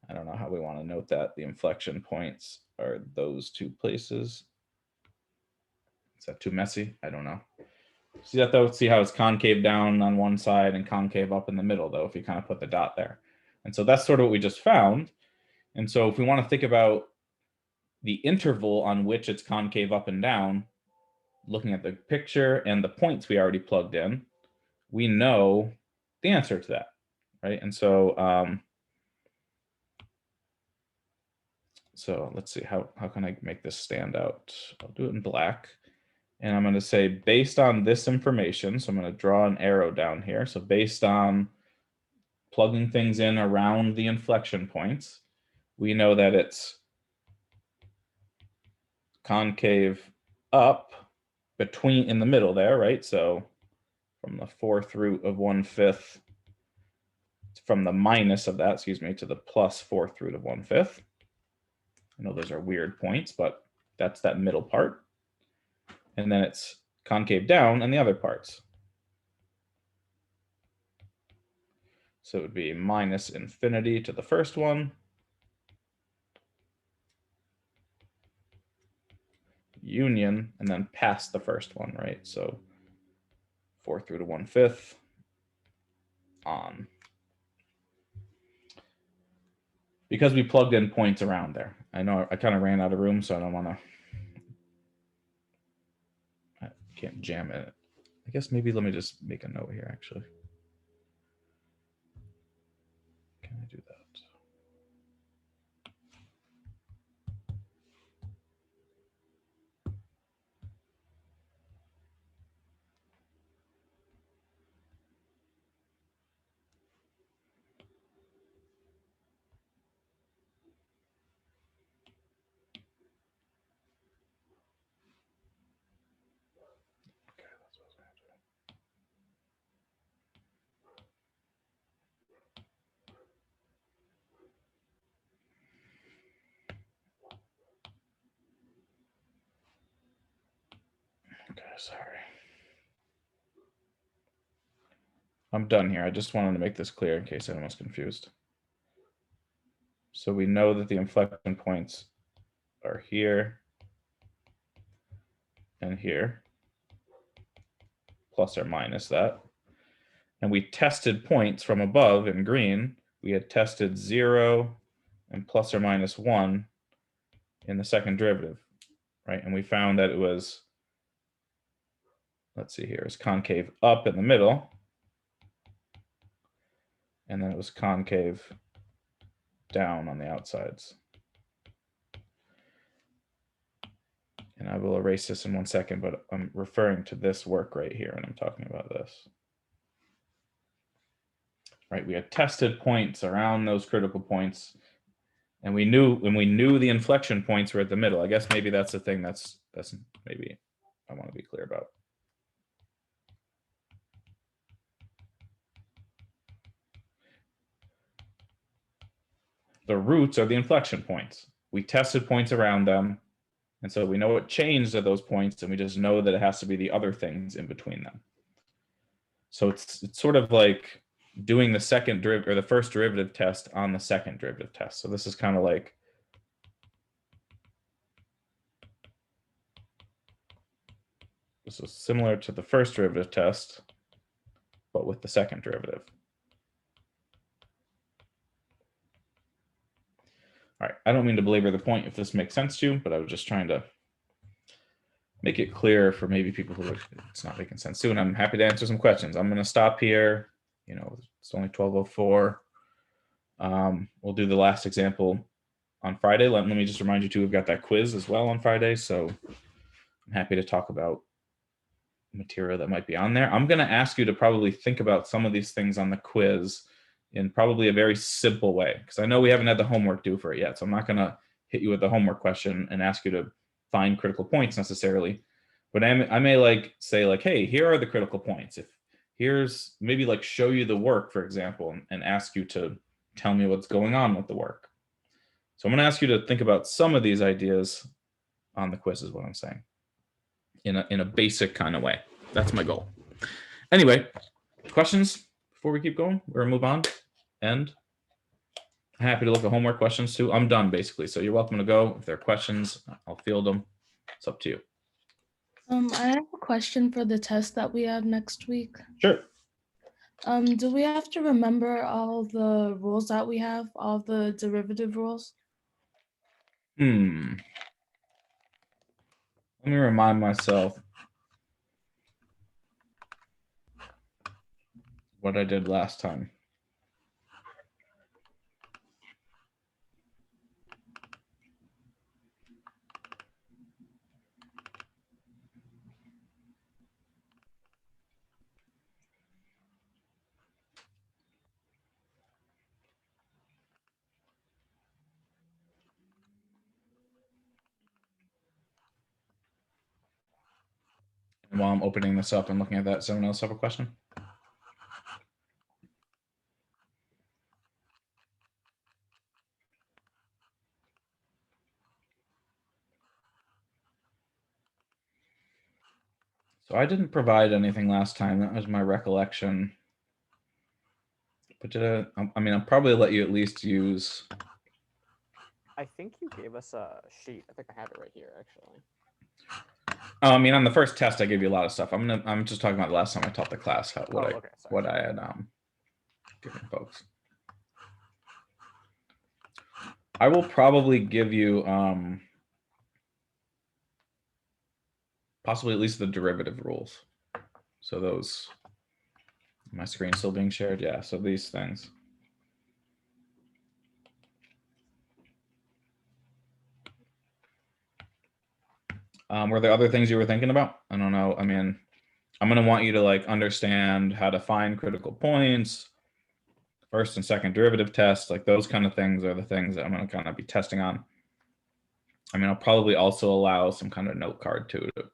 [SPEAKER 1] I don't know how we want to note that. The inflection points are those two places. Is that too messy? I don't know. See that though? See how it's concave down on one side and concave up in the middle though, if you kind of put the dot there. And so that's sort of what we just found. And so if we want to think about the interval on which it's concave up and down, looking at the picture and the points we already plugged in, we know the answer to that, right? And so, so let's see, how can I make this stand out? I'll do it in black. And I'm going to say, based on this information, so I'm going to draw an arrow down here. So based on plugging things in around the inflection points, we know that it's concave up between in the middle there, right? So from the 4th root of 1/5, from the minus of that, excuse me, to the plus 4th root of 1/5. I know those are weird points, but that's that middle part. And then it's concave down in the other parts. So it would be minus infinity to the first one, union, and then past the first one, right? So 4th root of 1/5 on. Because we plugged in points around there. I know I kind of ran out of room, so I don't want to. I can't jam it. I guess maybe let me just make a note here, actually. Can I do that? Okay, that's what I was gonna do. Okay, sorry. I'm done here. I just wanted to make this clear in case anyone's confused. So we know that the inflection points are here and here, plus or minus that. And we tested points from above in green. We had tested 0 and plus or minus 1 in the second derivative, right? And we found that it was, let's see here, it's concave up in the middle. And then it was concave down on the outsides. And I will erase this in 1 second, but I'm referring to this work right here when I'm talking about this. Right, we had tested points around those critical points, and we knew the inflection points were at the middle. I guess maybe that's the thing that's maybe I want to be clear about. The roots are the inflection points. We tested points around them, and so we know what changed at those points, and we just know that it has to be the other things in between them. So it's sort of like doing the second derivative or the first derivative test on the second derivative test. So this is kind of like this is similar to the first derivative test, but with the second derivative. All right, I don't mean to belabor the point if this makes sense to you, but I was just trying to make it clear for maybe people who it's not making sense to, and I'm happy to answer some questions. I'm going to stop here. You know, it's only 12:04. We'll do the last example on Friday. Let me just remind you too, we've got that quiz as well on Friday, so I'm happy to talk about material that might be on there. I'm going to ask you to probably think about some of these things on the quiz in probably a very simple way, because I know we haven't had the homework due for it yet, so I'm not going to hit you with the homework question and ask you to find critical points necessarily, but I may like say like, hey, here are the critical points. If here's maybe like show you the work, for example, and ask you to tell me what's going on with the work. So I'm going to ask you to think about some of these ideas on the quiz is what I'm saying, in a basic kind of way. That's my goal. Anyway, questions before we keep going or move on? And I'm happy to look at homework questions too. I'm done basically, so you're welcome to go. If there are questions, I'll field them. It's up to you.
[SPEAKER 6] I have a question for the test that we have next week.
[SPEAKER 1] Sure.
[SPEAKER 6] Do we have to remember all the rules that we have, all the derivative rules?
[SPEAKER 1] Let me remind myself what I did last time. while I'm opening this up and looking at that, does someone else have a question? So I didn't provide anything last time. That was my recollection. But I mean, I'll probably let you at least use.
[SPEAKER 7] I think you gave us a sheet. I think I have it right here, actually.
[SPEAKER 1] Oh, I mean, on the first test, I gave you a lot of stuff. I'm just talking about the last time I taught the class,
[SPEAKER 7] Oh, okay. Sorry.
[SPEAKER 1] what I had given folks. I will probably give you possibly at least the derivative rules. So those, my screen still being shared. Yeah. So these things. Were there other things you were thinking about? I don't know. I mean, I'm going to want you to like understand how to find critical points, first and second derivative tests, like those kind of things are the things that I'm going to kind of be testing on. I mean, I'll probably also allow some kind of note card too to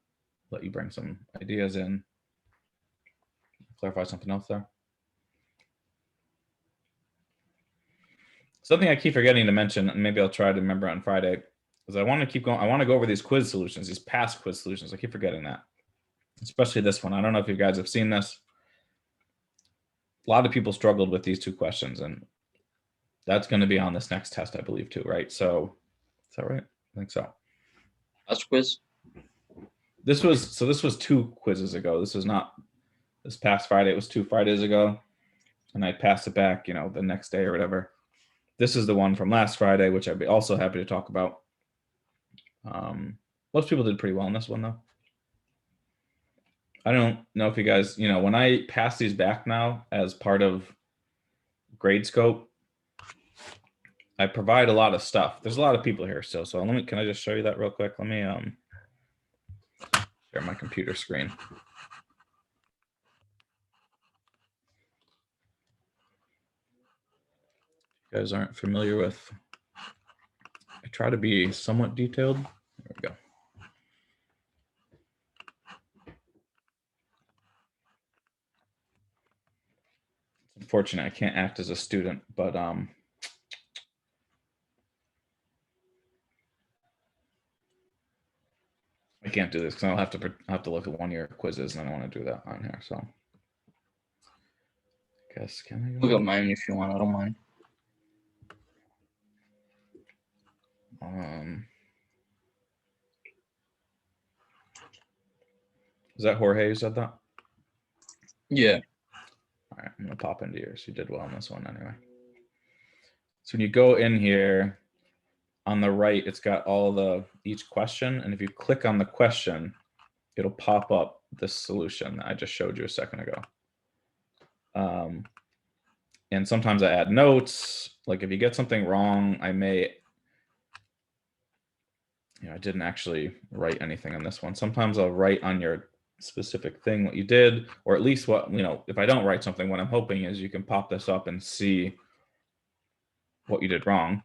[SPEAKER 1] let you bring some ideas in. Clarify something else there. Something I keep forgetting to mention, and maybe I'll try to remember on Friday, is I want to keep going. I want to go over these quiz solutions, these past quiz solutions. I keep forgetting that, especially this one. I don't know if you guys have seen this. A lot of people struggled with these two questions, and that's going to be on this next test, I believe, too, right? So, is that right? I think so.
[SPEAKER 3] Last quiz.
[SPEAKER 1] This was 2 quizzes ago. This was not this past Friday. It was 2 Fridays ago, and I passed it back, you know, the next day or whatever. This is the one from last Friday, which I'd be also happy to talk about. Most people did pretty well on this one, though. I don't know if you guys, you know, when I pass these back now as part of Gradescope, I provide a lot of stuff. There's a lot of people here still, so can I just show you that real quick? Let me share my computer screen. You guys aren't familiar with, I try to be somewhat detailed. There we go. It's unfortunate I can't act as a student, but I can't do this because I'll have to look at 1-year quizzes, and I don't want to do that on here. So, I guess can I
[SPEAKER 3] Look at mine if you want. I don't mind.
[SPEAKER 1] Is that Jorge who said that?
[SPEAKER 3] Yeah.
[SPEAKER 1] All right, I'm gonna pop into yours. You did well on this one anyway. So when you go in here, on the right, it's got each question, and if you click on the question, it'll pop up this solution that I just showed you a second ago. And sometimes I add notes. Like if you get something wrong, I may, you know, I didn't actually write anything on this one. Sometimes I'll write on your specific thing what you did, or at least what, you know, if I don't write something, what I'm hoping is you can pop this up and see what you did wrong.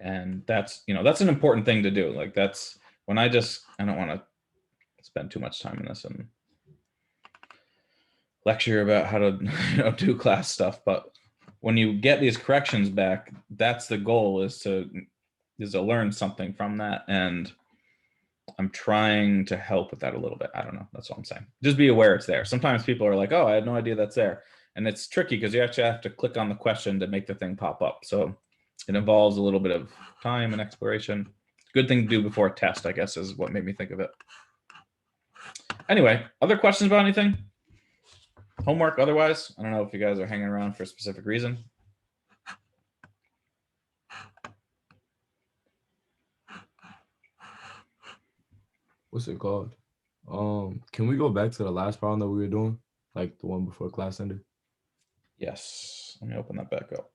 [SPEAKER 1] And that's, you know, that's an important thing to do. Like that's when I don't want to spend too much time in this and lecture about how to, you know, do class stuff. But when you get these corrections back, that's the goal, is to learn something from that. And I'm trying to help with that a little bit. I don't know. That's what I'm saying. Just be aware it's there. Sometimes people are like, oh, I had no idea that's there. And it's tricky because you actually have to click on the question to make the thing pop up. So it involves a little bit of time and exploration. Good thing to do before a test, I guess, is what made me think of it. Anyway, other questions about anything? Homework otherwise? I don't know if you guys are hanging around for a specific reason.
[SPEAKER 8] What's it called? Can we go back to the last problem that we were doing? Like the one before class ended?
[SPEAKER 1] Yes. Let me open that back up.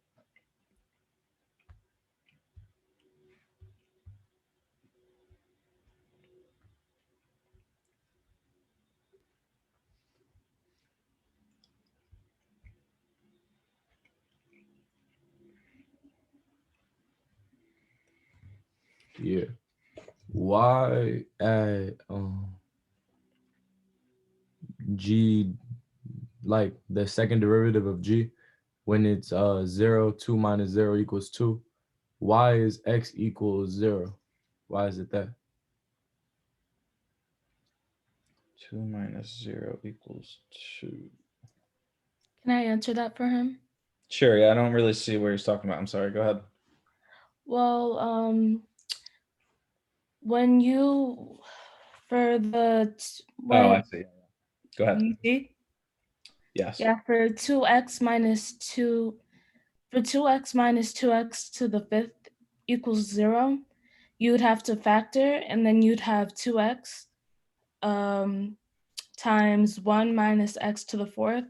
[SPEAKER 8] Yeah. Why at G, like the second derivative of G, when it's 0, 2 minus 0 equals 2, why is x equals 0? Why is it that?
[SPEAKER 1] 2 minus 0 equals 2.
[SPEAKER 6] Can I answer that for him?
[SPEAKER 1] Sure, yeah, I don't really see where he's talking about. I'm sorry, go ahead.
[SPEAKER 6] Well, when you for the
[SPEAKER 1] Oh, I
[SPEAKER 6] when
[SPEAKER 1] see. Go ahead.
[SPEAKER 6] you see,
[SPEAKER 1] Yes.
[SPEAKER 6] yeah, for 2x minus 2, for 2x minus 2x to the fifth equals 0, you would have to factor, and then you'd have 2x times 1 minus x to the fourth,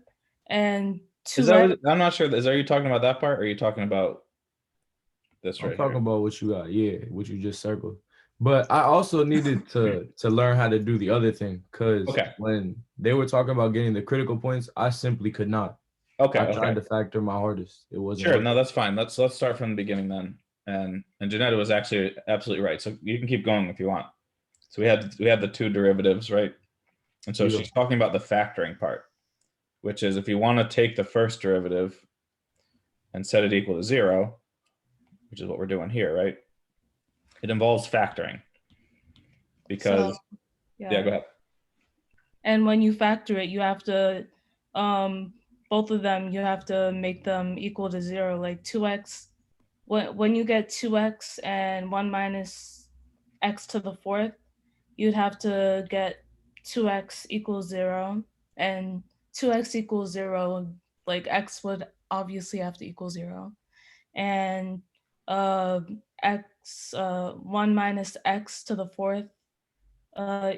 [SPEAKER 6] and
[SPEAKER 1] Is that
[SPEAKER 6] 2x.
[SPEAKER 1] what, I'm not sure. Are you talking about that part, or are you talking about this
[SPEAKER 8] I'm
[SPEAKER 1] right
[SPEAKER 8] talking
[SPEAKER 1] here?
[SPEAKER 8] about what you got, yeah, what you just circled. But I also needed to learn how to do the other thing, because
[SPEAKER 1] Okay.
[SPEAKER 8] when they were talking about getting the critical points, I simply could not.
[SPEAKER 1] Okay.
[SPEAKER 8] I
[SPEAKER 1] Okay.
[SPEAKER 8] tried to factor my hardest. It wasn't
[SPEAKER 1] Sure.
[SPEAKER 8] working.
[SPEAKER 1] No, that's fine. Let's start from the beginning then. And Janetta was actually absolutely right. So you can keep going if you want. So we had the two derivatives, right? And so
[SPEAKER 8] Yeah.
[SPEAKER 1] she's talking about the factoring part, which is if you want to take the first derivative and set it equal to 0, which is what we're doing here, right? It involves factoring. Because yeah, go ahead.
[SPEAKER 6] And when you factor it, you have to, both of them, you have to make them equal to 0, like 2x. When you get 2x and 1 minus x to the fourth, you'd have to get 2x equals 0, and 2x equals 0, like x would obviously have to equal 0. And 1 minus x to the fourth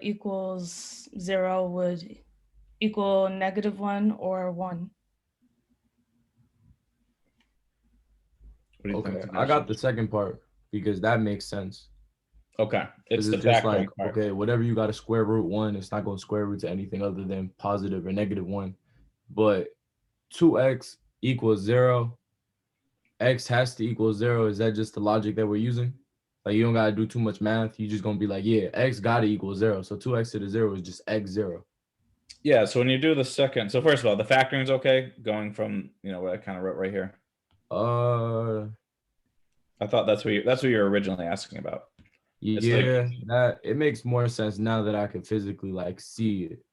[SPEAKER 6] equals 0 would equal -1 or 1.
[SPEAKER 1] What do you
[SPEAKER 8] Okay,
[SPEAKER 1] think?
[SPEAKER 8] I got the second part because that makes sense.
[SPEAKER 1] Okay, it's
[SPEAKER 8] 'Cause
[SPEAKER 1] the
[SPEAKER 8] just
[SPEAKER 1] factoring
[SPEAKER 8] like,
[SPEAKER 1] part.
[SPEAKER 8] okay, whatever you got to square root 1, it's not going to square root to anything other than positive or -1. But 2x equals 0, x has to equal 0. Is that just the logic that we're using? Like, you don't got to do too much math. You're just going to be like, yeah, x got to equal 0. So 2x to the 0 is just x 0.
[SPEAKER 1] Yeah, so when you do the second, so first of all, the factoring is okay, going from, what I kind of wrote right here. I thought that's what you were originally asking about. It's like-
[SPEAKER 8] Yeah, that it makes more sense now that I can physically like see it.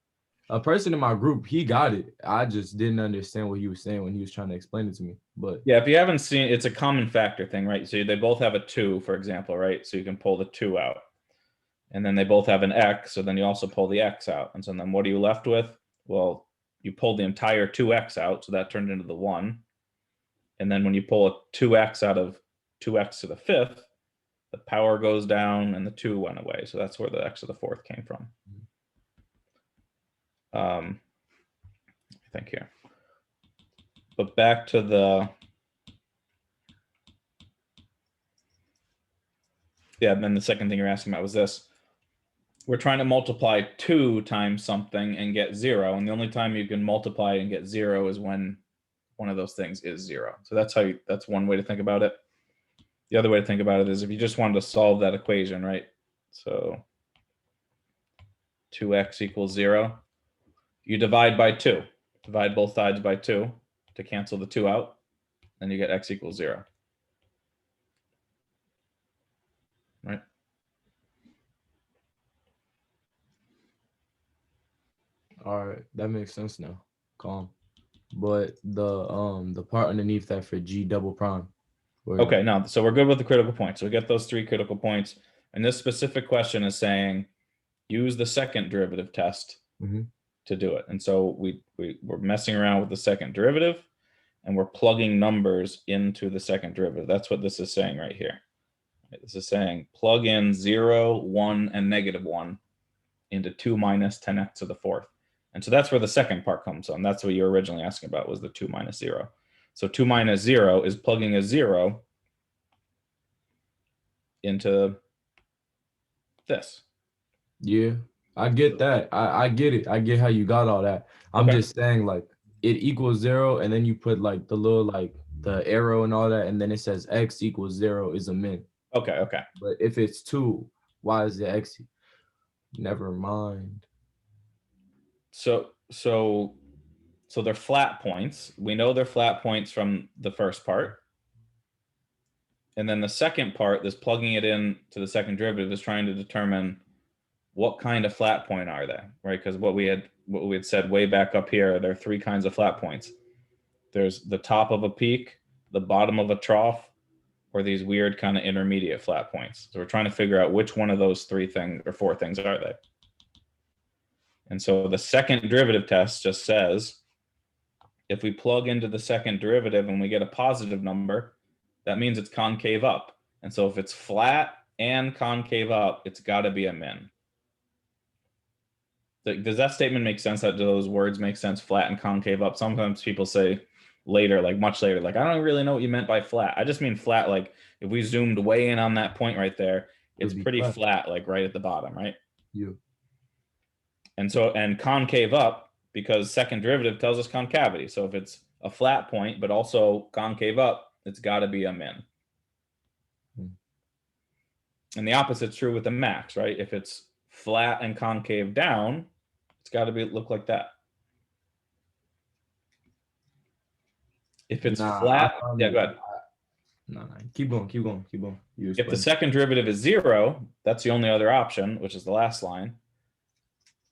[SPEAKER 8] A person in my group, he got it. I just didn't understand what he was saying when he was trying to explain it to me. But
[SPEAKER 1] Yeah, if you haven't seen, it's a common factor thing, right? So they both have a 2, for example, right? So you can pull the 2 out. And then they both have an x, so then you also pull the x out. And so then what are you left with? Well, you pull the entire 2x out, so that turned into the 1. And then when you pull a 2x out of 2x to the fifth, the power goes down and the 2 went away. So that's where the x to the fourth came from. I think here. But back to the, yeah, and then the second thing you're asking about was this. We're trying to multiply 2 times something and get 0. And the only time you can multiply and get 0 is when one of those things is 0. So that's one way to think about it. The other way to think about it is if you just wanted to solve that equation, right? So 2x equals 0. You divide by 2. Divide both sides by 2 to cancel the 2 out. Then you get x equals 0. Right?
[SPEAKER 8] all right, that makes sense now. Calm. But the part underneath that for G double prime.
[SPEAKER 1] Okay, now, so we're good with the critical points. So we get those 3 critical points. And this specific question is saying, use the second derivative test to do it. And so we're messing around with the second derivative, and we're plugging numbers into the second derivative. That's what this is saying right here. This is saying plug in 0, 1, and -1 into 2 minus 10x to the fourth. And so that's where the second part comes from. That's what you were originally asking about, was the 2 minus 0. So 2 minus 0 is plugging a 0 into this.
[SPEAKER 8] Yeah, I get that. I get it. I get how you got all that. I'm
[SPEAKER 1] Okay.
[SPEAKER 8] just saying, like, it equals 0, and then you put like the little like the arrow and all that, and then it says x equals 0 is a min.
[SPEAKER 1] Okay.
[SPEAKER 8] But if it's 2, why is the x? Never mind.
[SPEAKER 1] So so they're flat points. We know they're flat points from the first part. And then the second part, this plugging it in to the second derivative, is trying to determine what kind of flat point are they, right? Because what we had said way back up here, there are three kinds of flat points. There's the top of a peak, the bottom of a trough, or these weird kind of intermediate flat points. So we're trying to figure out which one of those three things or four things are they. And so the second derivative test just says, if we plug into the second derivative and we get a positive number, that means it's concave up. And so if it's flat and concave up, it's got to be a min. Does that statement make sense? Do those words make sense, flat and concave up? Sometimes people say later, like much later, like, I don't really know what you meant by flat. I just mean flat, like if we zoomed way in on that point right there, it's pretty flat, like right at the bottom, right?
[SPEAKER 8] Yeah.
[SPEAKER 1] And so, and concave up, because second derivative tells us concavity. So if it's a flat point, but also concave up, it's got to be a min. And the opposite's true with the max, right? If it's flat and concave down, it's got to look like that. If it's flat, yeah, go ahead.
[SPEAKER 8] No, keep going.
[SPEAKER 1] If the second derivative is 0, that's the only other option, which is the last line.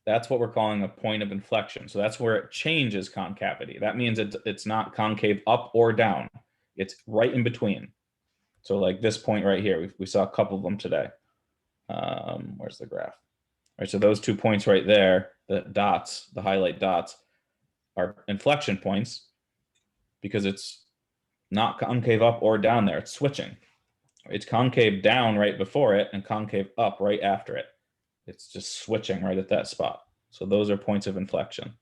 [SPEAKER 1] That's what we're calling a point of inflection. So that's where it changes concavity. That means it's not concave up or down. It's right in between. So like this point right here, we saw a couple of them today. Where's the graph? All right, so those 2 points right there, the dots, the highlight dots, are inflection points because it's not concave up or down there. It's switching. It's concave down right before it and concave up right after it. It's just switching right at that spot. So those are points of inflection.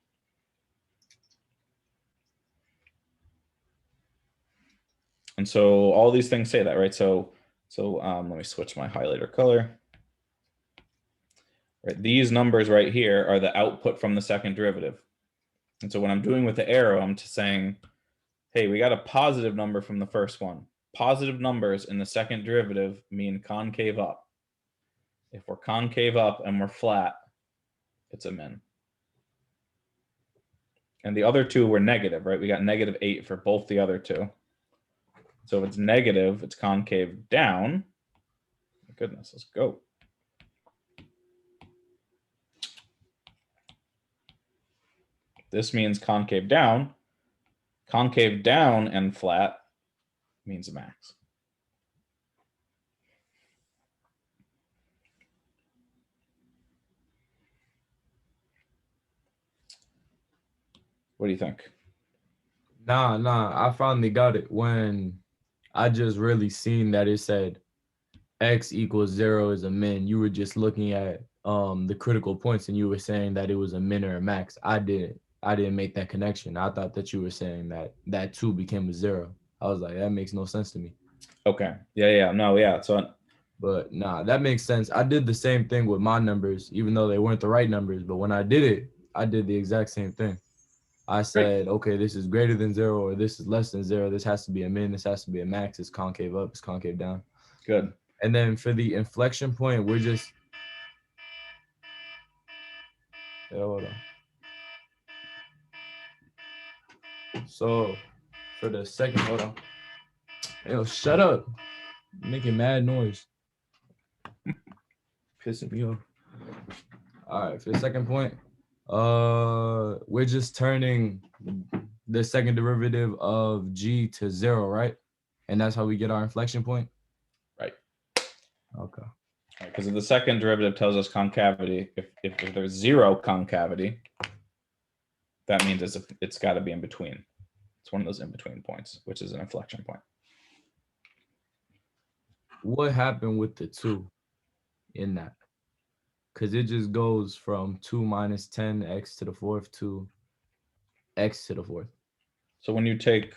[SPEAKER 1] And so all these things say that, right? So let me switch my highlighter color. Right, these numbers right here are the output from the second derivative. And so what I'm doing with the arrow, I'm just saying, hey, we got a positive number from the first one. Positive numbers in the second derivative mean concave up. If we're concave up and we're flat, it's a min. And the other two were negative, right? We got -8 for both the other two. So if it's negative, it's concave down. My goodness, let's go. This means concave down. Concave down and flat means a max. What do you think?
[SPEAKER 8] Nah, I finally got it when I just really seen that it said x equals 0 is a min. You were just looking at the critical points and you were saying that it was a min or a max. I didn't make that connection. I thought that you were saying that 2 became a 0. I was like, that makes no sense to me.
[SPEAKER 1] Okay. Yeah. So,
[SPEAKER 8] but nah, that makes sense. I did the same thing with my numbers, even though they weren't the right numbers. But when I did it, I did the exact same thing. I said, okay, this is greater than 0 or this is less than 0. This has to be a min. This has to be a max. It's concave up. It's concave down.
[SPEAKER 1] good.
[SPEAKER 8] And then for the inflection point, we're just. Yeah, hold on. So for the second, hold on. Yo, shut up. Making mad noise. Pissing me off. All right, for the second point, we're just turning the second derivative of g to 0, right? And that's how we get our inflection point?
[SPEAKER 1] Right.
[SPEAKER 8] Okay.
[SPEAKER 1] Because if the second derivative tells us concavity, if there's 0 concavity, that means it's got to be in between. It's one of those in-between points, which is an inflection point.
[SPEAKER 8] What happened with the 2 in that? Because it just goes from 2 minus 10x to the 4th to x to the 4th.
[SPEAKER 1] So when you take,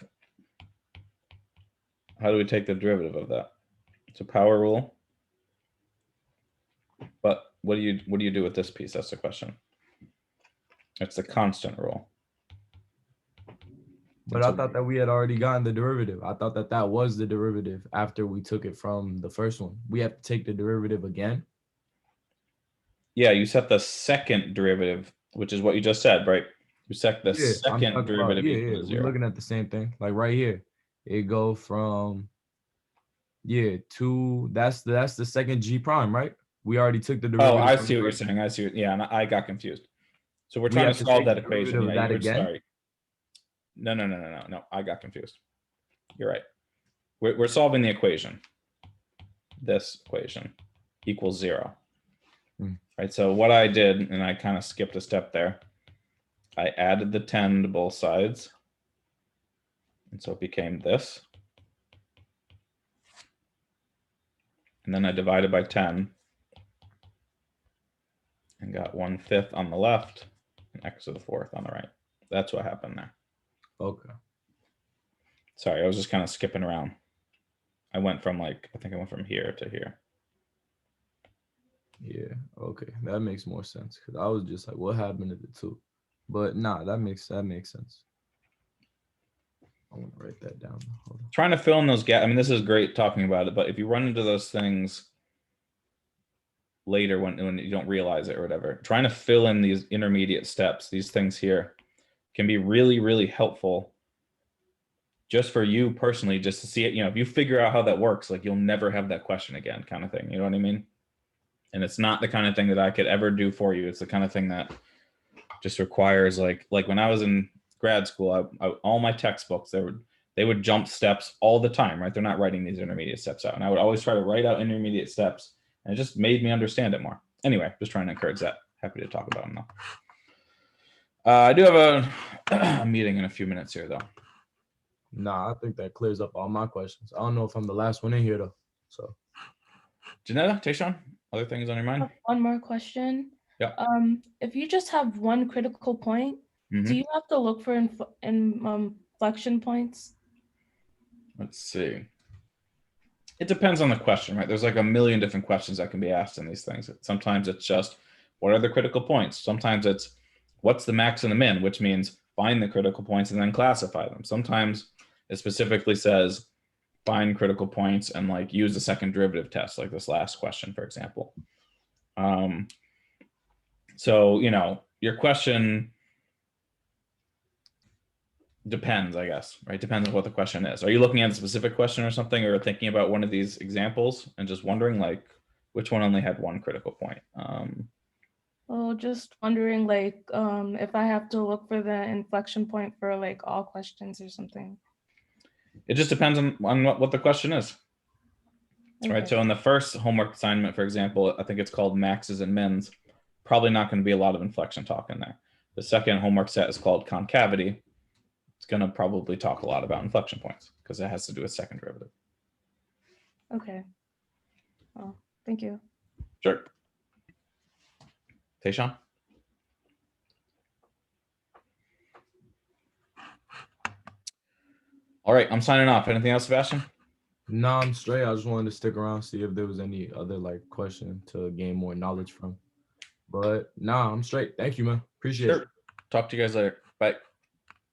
[SPEAKER 1] how do we take the derivative of that? It's a power rule. But what do you do with this piece? That's the question. It's the constant rule.
[SPEAKER 8] But I thought that we had already gotten the derivative. I thought that was the derivative after we took it from the first one. We have to take the derivative again.
[SPEAKER 1] Yeah, you set the second derivative, which is what you just said, right? We set the
[SPEAKER 8] I'm
[SPEAKER 1] second
[SPEAKER 8] talking about-
[SPEAKER 1] derivative
[SPEAKER 8] yeah,
[SPEAKER 1] equal
[SPEAKER 8] yeah,
[SPEAKER 1] to
[SPEAKER 8] we're
[SPEAKER 1] 0.
[SPEAKER 8] looking at the same thing. Like right here, it go from to that's the second G prime, right? We already took the derivative.
[SPEAKER 1] Oh, I
[SPEAKER 8] from
[SPEAKER 1] see
[SPEAKER 8] the
[SPEAKER 1] what you're
[SPEAKER 8] first-
[SPEAKER 1] saying. I see. Yeah, and I got confused. So we're
[SPEAKER 8] We
[SPEAKER 1] trying
[SPEAKER 8] have
[SPEAKER 1] to
[SPEAKER 8] to
[SPEAKER 1] solve
[SPEAKER 8] take
[SPEAKER 1] that
[SPEAKER 8] the
[SPEAKER 1] equation.
[SPEAKER 8] derivative of
[SPEAKER 1] Yeah,
[SPEAKER 8] that
[SPEAKER 1] you were
[SPEAKER 8] again?
[SPEAKER 1] sorry. No. I got confused. You're right. We're solving the equation. This equation equals 0.
[SPEAKER 8] Hmm.
[SPEAKER 1] Right. So what I did, and I kind of skipped a step there, I added the 10 to both sides. And so it became this. And then I divided by 10 and got 1/5 on the left and x to the 4th on the right. That's what happened there.
[SPEAKER 8] Okay.
[SPEAKER 1] Sorry, I was just kind of skipping around. I went from I think I went from here to here.
[SPEAKER 8] Yeah. Okay. That makes more sense because I was just like, what happened to the 2? But nah, that makes sense. I want to write that down. Hold on.
[SPEAKER 1] Trying to fill in those gaps. I mean, this is great talking about it, but if you run into those things later when you don't realize it or whatever, trying to fill in these intermediate steps, these things here can be really, really helpful just for you personally, just to see it. If you figure out how that works, like you'll never have that question again, kind of thing. You know what I mean? And it's not the kind of thing that I could ever do for you. It's the kind of thing that just requires like when I was in grad school, all my textbooks, they would jump steps all the time, right? They're not writing these intermediate steps out. And I would always try to write out intermediate steps, and it just made me understand it more. Anyway, just trying to encourage that. Happy to talk about them now. I do have a meeting in a few minutes here, though.
[SPEAKER 8] Nah, I think that clears up all my questions. I don't know if I'm the last one in here though. So
[SPEAKER 1] Janetta, Tayshawn, other things on your mind?
[SPEAKER 6] One more question.
[SPEAKER 1] Yeah.
[SPEAKER 6] If you just have one critical point,
[SPEAKER 1] Mhm.
[SPEAKER 6] do you have to look for inflection points?
[SPEAKER 1] Let's see. It depends on the question, right? There's like a million different questions that can be asked in these things. Sometimes it's just, what are the critical points? Sometimes it's, what's the max and the min, which means find the critical points and then classify them. Sometimes it specifically says, find critical points and like use the second derivative test, like this last question, for example. So, your question depends, I guess, right? Depends on what the question is. Are you looking at a specific question or something, or thinking about one of these examples and just wondering like which one only had one critical point?
[SPEAKER 6] Well, just wondering if I have to look for the inflection point for like all questions or something.
[SPEAKER 1] It just depends on what the question is. Right.
[SPEAKER 6] Okay.
[SPEAKER 1] So in the first homework assignment, for example, I think it's called maxes and mins. Probably not going to be a lot of inflection talk in there. The second homework set is called concavity. It's going to probably talk a lot about inflection points because it has to do with second derivative.
[SPEAKER 6] Okay. Well, thank you.
[SPEAKER 1] Sure. Tayshawn? All right, I'm signing off. Anything else, Sebastian?
[SPEAKER 8] nah, I'm straight. I just wanted to stick around, see if there was any other like question to gain more knowledge from. But nah, I'm straight. Thank you, man. Appreciate it.
[SPEAKER 1] Sure. Talk to you guys later. Bye.